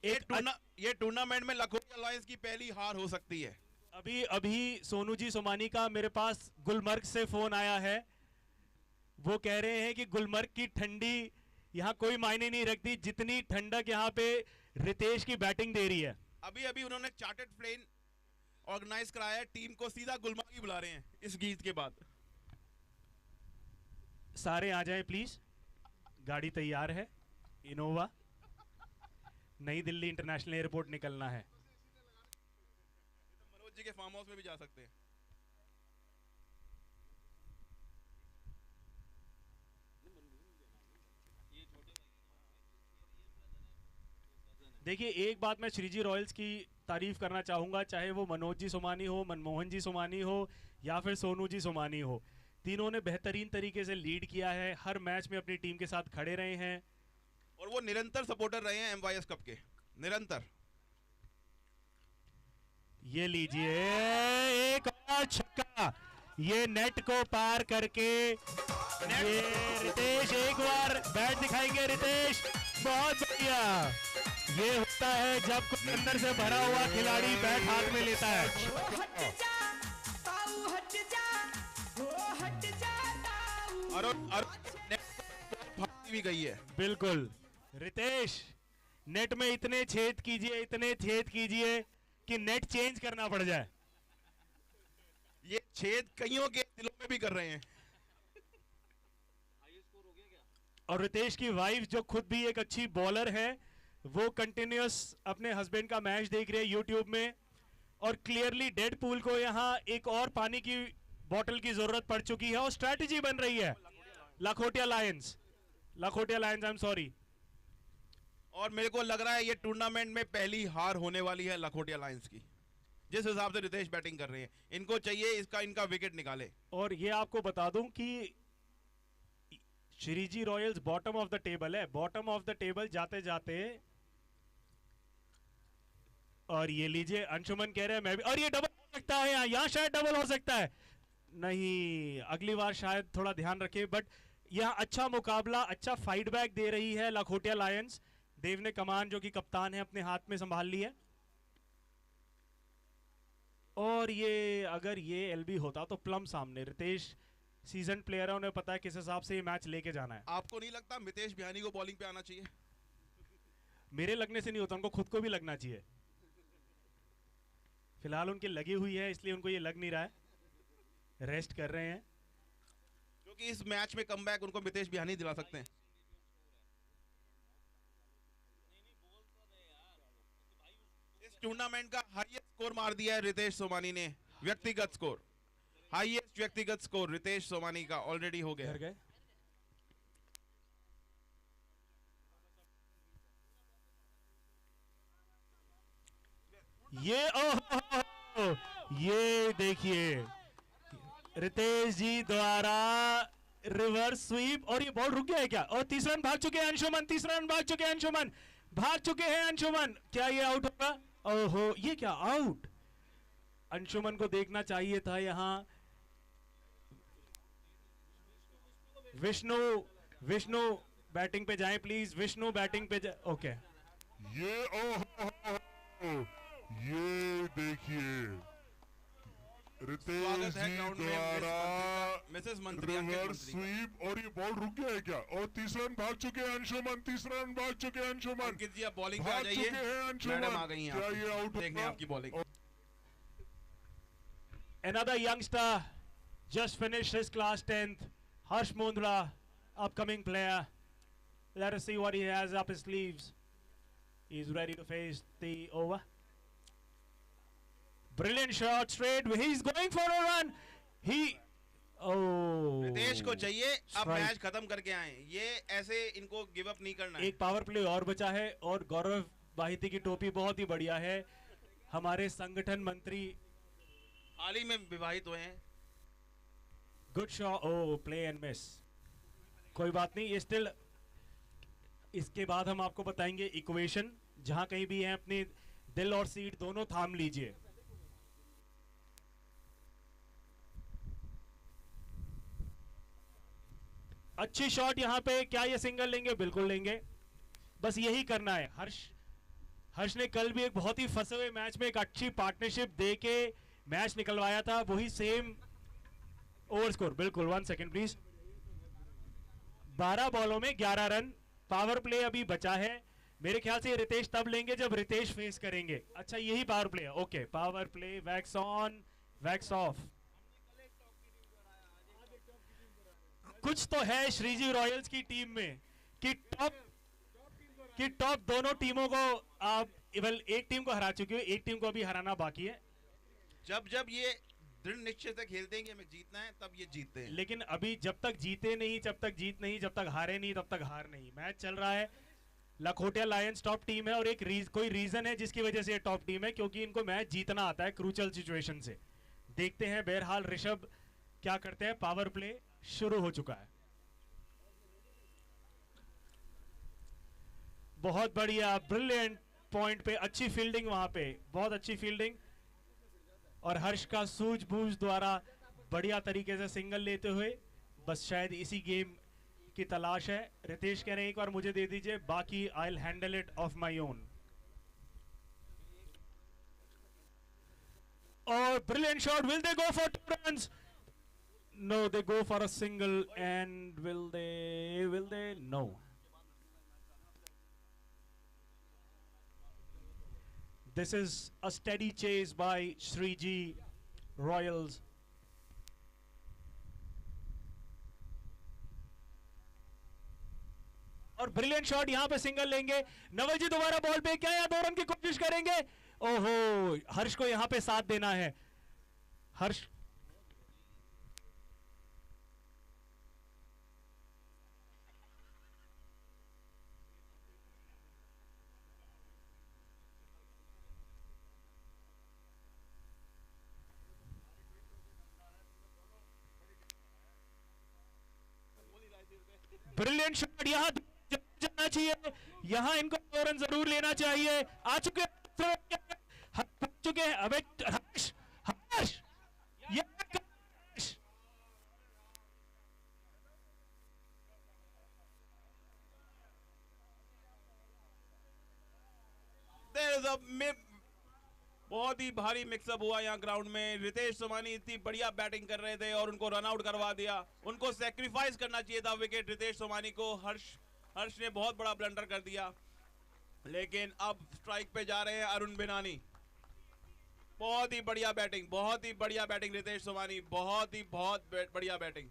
ये टूर्नामेंट में लखोटिया लायंस की पहली हार हो सकती है। अभी सोनू जी सोमानी का मेरे पास गुलमर्ग से फोन आया है। वो कह रहे हैं कि गुलमर्ग की ठंडी यहाँ कोई मायने नहीं रखती जितनी ठंडक यहाँ पे रितेश की बैटिंग दे रही है। अभी उन्होंने चार्टर्ड प्लेन ऑर्गेनाइज कराया है, टीम को सीधा गुलमर्ग ही बुला रहे हैं इस गीत के बाद। सारे आ जाएं प्लीज। गाड़ी तैयार है, इनोवा। नई दिल्ली इंटरनेशनल एयरपोर्ट निकलना है। मनोज जी के फार्म हाउस में भी जा सकते हैं। देखिए, एक बात मैं श्रीजी रॉयल्स की तारीफ करना चाहूंगा, चाहे वो मनोज जी सोमानी हो, मनमोहन जी सोमानी हो या फिर सोनू जी सोमानी हो, तीनों ने बेहतरीन तरीके से लीड किया है। हर मैच में अपनी टीम के साथ खड़े रहे हैं और वो निरंतर सपोर्टर रहे हैं MYS कप के, निरंतर। ये लीजिए एक और छक्का, ये नेट को पार करके ये रितेश एक बार बैट दिखाएंगे। रितेश बहुत बढ़िया। ये होता है जब कोई अंदर से भरा हुआ खिलाड़ी बैट हाथ में लेता है। भी गई है। बिल्कुल रितेश, नेट में इतने छेद कीजिए कि नेट चेंज करना पड़ जाए। ये छेद कईयों के दिलों में भी कर रहे हैं। और रितेश की वाइफ जो खुद भी एक अच्छी बॉलर है, वो कंटिन्यूअस अपने हस्बैंड का मैच देख रहे हैं यूट्यूब में। और क्लियरली डेड पूल को यहाँ एक और पानी की बॉटल की जरूरत पड़ चुकी है और स्ट्रैटेजी बन रही है Lakhotia Lions. I am sorry. और मेरे को लग रहा है ये टूर्नामेंट में पहली हार होने वाली है लखोटिया लायंस की, जिस हिसाब से रितेश बैटिंग कर रहे हैं। इनको चाहिए इनका विकेट निकाले। और ये आपको बता दूं कि Shreeji Royals bottom of the table है। बॉटम ऑफ द टेबल जाते जाते, और ये लीजिए अंशुमन कह रहे हैं मैं भी, और ये डबल हो सकता है यहाँ शायद डबल हो सकता है। नहीं, अगली बार शायद थोड़ा ध्यान रखें। बट यहाँ अच्छा मुकाबला, अच्छा फाइट बैक दे रही है लखोटिया लायंस। देव ने कमान जो कि कप्तान है अपने हाथ में संभाल ली है। और ये अगर ये एलबी होता तो प्लम सामने। रितेश सीजन प्लेयर है, उन्हें पता है किस हिसाब से ये मैच लेके जाना है। आपको नहीं लगता मितेश बिहानी को बॉलिंग पे आना चाहिए? मेरे लगने से नहीं होता, उनको खुद को भी लगना चाहिए। फिलहाल उनकी लगी हुई है, इसलिए उनको ये लग नहीं रहा है, रेस्ट कर रहे हैं। क्योंकि इस मैच में कमबैक उनको मितेश बिहानी दिला सकते हैं। इस टूर्नामेंट का हाईएस्ट स्कोर मार दिया है रितेश सोमानी ने, व्यक्तिगत स्कोर। हाईएस्ट व्यक्तिगत स्कोर रितेश सोमानी का ऑलरेडी हो गया। ये देखिए रितेश जी द्वारा रिवर्स स्वीप, और ये बॉल रुक गया है क्या? और तीसरा रन भाग चुके हैं अंशुमन, भाग चुके हैं अंशुमन। क्या ये आउट होगा? ओहो, ये क्या आउट? अंशुमन को देखना चाहिए था यहाँ। विष्णु बैटिंग पे जाएं प्लीज। विष्णु बैटिंग पे जाए। ओके, ये देखिए रितेश स्वागत है जी ग्राउंड में द्वारा मिसेस मंत्री अंकित रिवर्स मंत्री का। स्वीप, और ये बॉल रुक गया है क्या? और तीसरा रन भाग चुके हैं अंशुमन, तीसरा रन भाग चुके हैं अंशुमन, अंकित जी आप बॉलिंग पे आ भाग जाइए, चुके हैं अंशुमन। मैडम आ गई हैं क्या आपकी। ये आउट देखने होगा? आपकी bowling. Another youngster just finished his class 10th. Harsh Mundra, upcoming player. Let us see what he has up his sleeves. He's ready to face the over. Brilliant shot straight. He's going for a run. Oh. Ritesh को चाहिए अब Strike. Match खत्म करके आए, ये ऐसे इनको give up नहीं करना है। एक पावर प्ले और बचा है और गौरव बाहिती की टोपी बहुत ही बढ़िया है। हमारे संगठन मंत्री हाल ही में विवाहित हुए हैं। Good shot. Oh play and miss. कोई बात नहीं, ये स्टिल। इसके बाद हम आपको बताएंगे इक्वेशन, जहां कहीं भी हैं अपने दिल और सीट दोनों थाम लीजिए। अच्छी शॉट यहां पे, क्या ये सिंगल लेंगे? बिल्कुल लेंगे, बस यही करना है। हर्ष ने कल भी एक बहुत ही फंसे हुए मैच में एक अच्छी पार्टनरशिप दे के मैच निकलवाया था, वही सेम ओवर स्कोर। बिल्कुल, 1 सेकेंड प्लीज। 12 बॉलों में 11 रन। पावर प्ले अभी बचा है, मेरे ख्याल से रितेश तब लेंगे जब रितेश फेस करेंगे। अच्छा यही पावर प्ले है, okay. Power play, wax on wax of. कुछ तो है श्रीजी रॉयल्स की टीम में कि टॉप दोनों टीमों को आप एक टीम को हरा चुके हो, एक टीम को अभी हराना बाकी है। जब ये दृढ़ निश्चय से खेलते हैं कि हमें जीतना है, तब ये जीतते हैं। लेकिन अभी जब तक जीते नहीं, जब तक जीत नहीं, जब तक हारे नहीं, तब तक हार नहीं। मैच चल रहा है, लखोटिया लायंस टॉप टीम है और एक कोई रीजन है जिसकी वजह से ये टॉप टीम है, क्योंकि इनको मैच जीतना आता है क्रूचल सिचुएशन से। देखते हैं बहरहाल ऋषभ क्या करते हैं। पावर प्ले शुरू हो चुका है। बहुत बढ़िया, ब्रिलियंट पॉइंट पे, अच्छी फील्डिंग वहां पे, बहुत अच्छी फील्डिंग। और हर्ष का सूझबूझ द्वारा बढ़िया तरीके से सिंगल लेते हुए, बस शायद इसी गेम की तलाश है। रितेश कह रहे हैं एक बार मुझे दे दीजिए, बाकी I will handle it of my own. और brilliant shot, will they go for 2 runs? No, they go for a single and will they? No. This is a steady chase by Shriji Royals. और brilliant shot, यहां पे single लेंगे। नवल जी दोबारा ball पे, क्या यहाँ 2 run की कोशिश करेंगे? ओहो, हर्ष को यहां पे साथ देना है। हर्ष ब्रिलियंट शॉट, यहां जाना चाहिए, यहां इनको 2 रन जरूर लेना चाहिए। आ चुके हैं अबे हर्ष, बहुत ही भारी मिक्सअप हुआ यहाँ ग्राउंड में। रितेश सोमानी इतनी बढ़िया बैटिंग कर रहे थे और उनको रन आउट करवा दिया। उनको सैक्रिफाइस करना चाहिए था विकेट रितेश सोमानी को। हर्ष ने बहुत बड़ा ब्लंडर कर दिया, लेकिन अब स्ट्राइक पे जा रहे हैं अरुण बिनानी। बहुत ही बढ़िया बैटिंग, बहुत ही बढ़िया बैटिंग रितेश सोमानी, बहुत बढ़िया बैटिंग।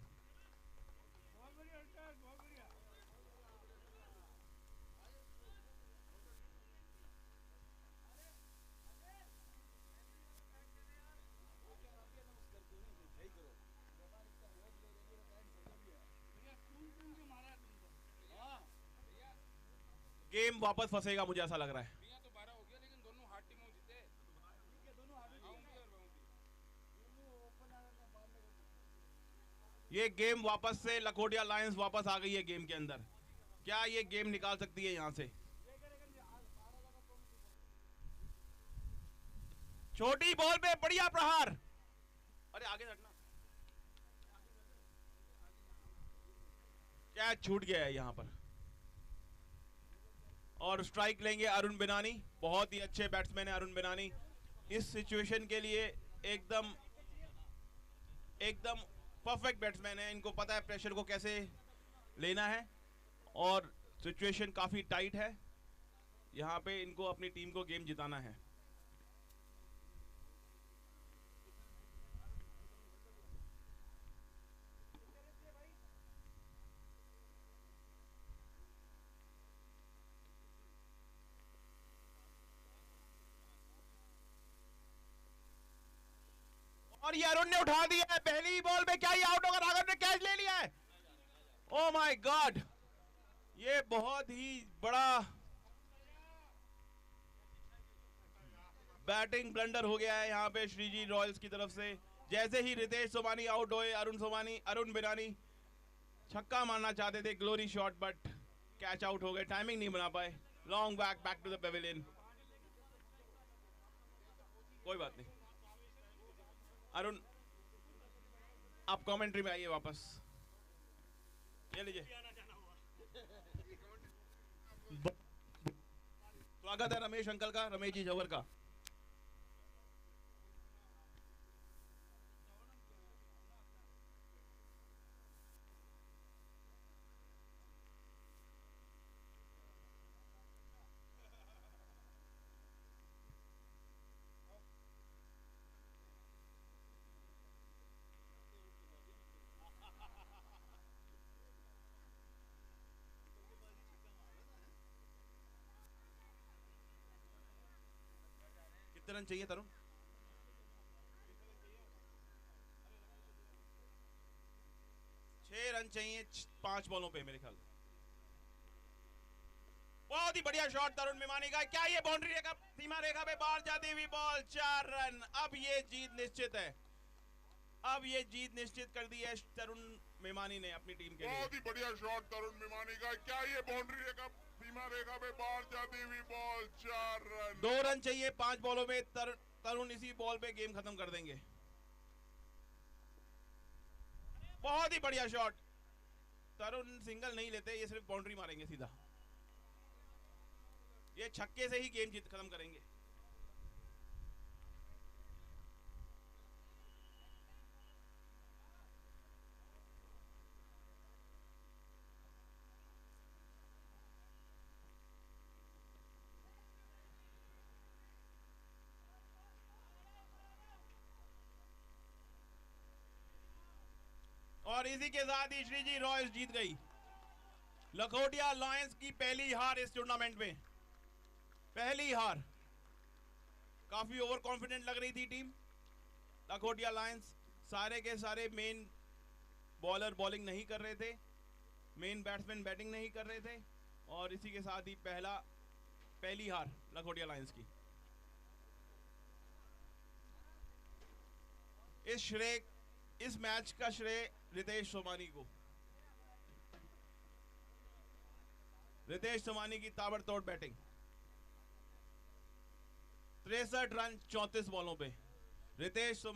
गेम वापस फंसेगा, मुझे ऐसा लग रहा है। ये गेम वापस से लखोटिया लायंस वापस आ गई है गेम के अंदर। क्या ये गेम निकाल सकती है यहां से? छोटी बॉल पे बढ़िया प्रहार। अरे आगे हटना, क्या छूट गया है यहां पर। और स्ट्राइक लेंगे अरुण बिनानी। बहुत ही अच्छे बैट्समैन है अरुण बिनानी। इस सिचुएशन के लिए एकदम एकदम परफेक्ट बैट्समैन है, इनको पता है प्रेशर को कैसे लेना है और सिचुएशन काफी टाइट है, यहाँ पे इनको अपनी टीम को गेम जिताना है। और ये अरुण ने उठा दिया है पहली बॉल पे, क्या ये आउट होगा? राघव ने कैच ले लिया है। ओ माय गॉड, ये बहुत ही बड़ा बैटिंग ब्लंडर हो गया है यहाँ पे श्रीजी रॉयल्स की तरफ से। जैसे ही रितेश सोमानी आउट हुए, अरुण बिरानी छक्का मारना चाहते थे, glory shot, but catch out हो गए, टाइमिंग नहीं बना पाए। Long back to the pavilion. कोई बात नहीं, अरुण आप कमेंट्री में आइए वापस, ये लीजिए। स्वागत है रमेश अंकल का, रमेश जी जवर का। कितने रन चाहिए तरुण? 6 रन चाहिए 5 बॉलों पे मेरे ख्याल। बहुत ही बढ़िया शॉट तरुण मेमानी का। क्या ये बाउंड्री रेखा, सीमा रेखा पे बाहर जाती हुई बॉल, 4 रन। अब ये जीत निश्चित है, अब ये जीत निश्चित कर दी है तरुण मेमानी ने अपनी टीम के लिए। बहुत ही बढ़िया शॉट तरुण मेमानी का। क्या ये बाउंड्री रेखा, सीमा रेखा पे बाहर जाती हुई बॉल, 4 रन। 2 रन चाहिए 5 बॉलों में, तरुण इसी बॉल पे गेम खत्म कर देंगे। बहुत ही बढ़िया शॉट। तरुण सिंगल नहीं लेते, ये सिर्फ बाउंड्री मारेंगे सीधा, ये छक्के से ही गेम जीत खत्म करेंगे। और इसी के साथ ही श्रीजी रॉयल्स जीत गई। लखोटिया लायंस की पहली हार इस टूर्नामेंट में, पहली हार। काफी ओवर कॉन्फिडेंट लग रही थी टीम लखोटिया लायंस। सारे के सारे मेन बॉलर बॉलिंग नहीं कर रहे थे, मेन बैट्समैन बैटिंग नहीं कर रहे थे, और इसी के साथ ही पहली हार लखोटिया लायंस की। इस मैच का श्रेय रितेश सोमानी को। रितेश सोमानी की ताबड़तोड़ बैटिंग, 63 रन 34 बॉलों पे। रितेश सोमानी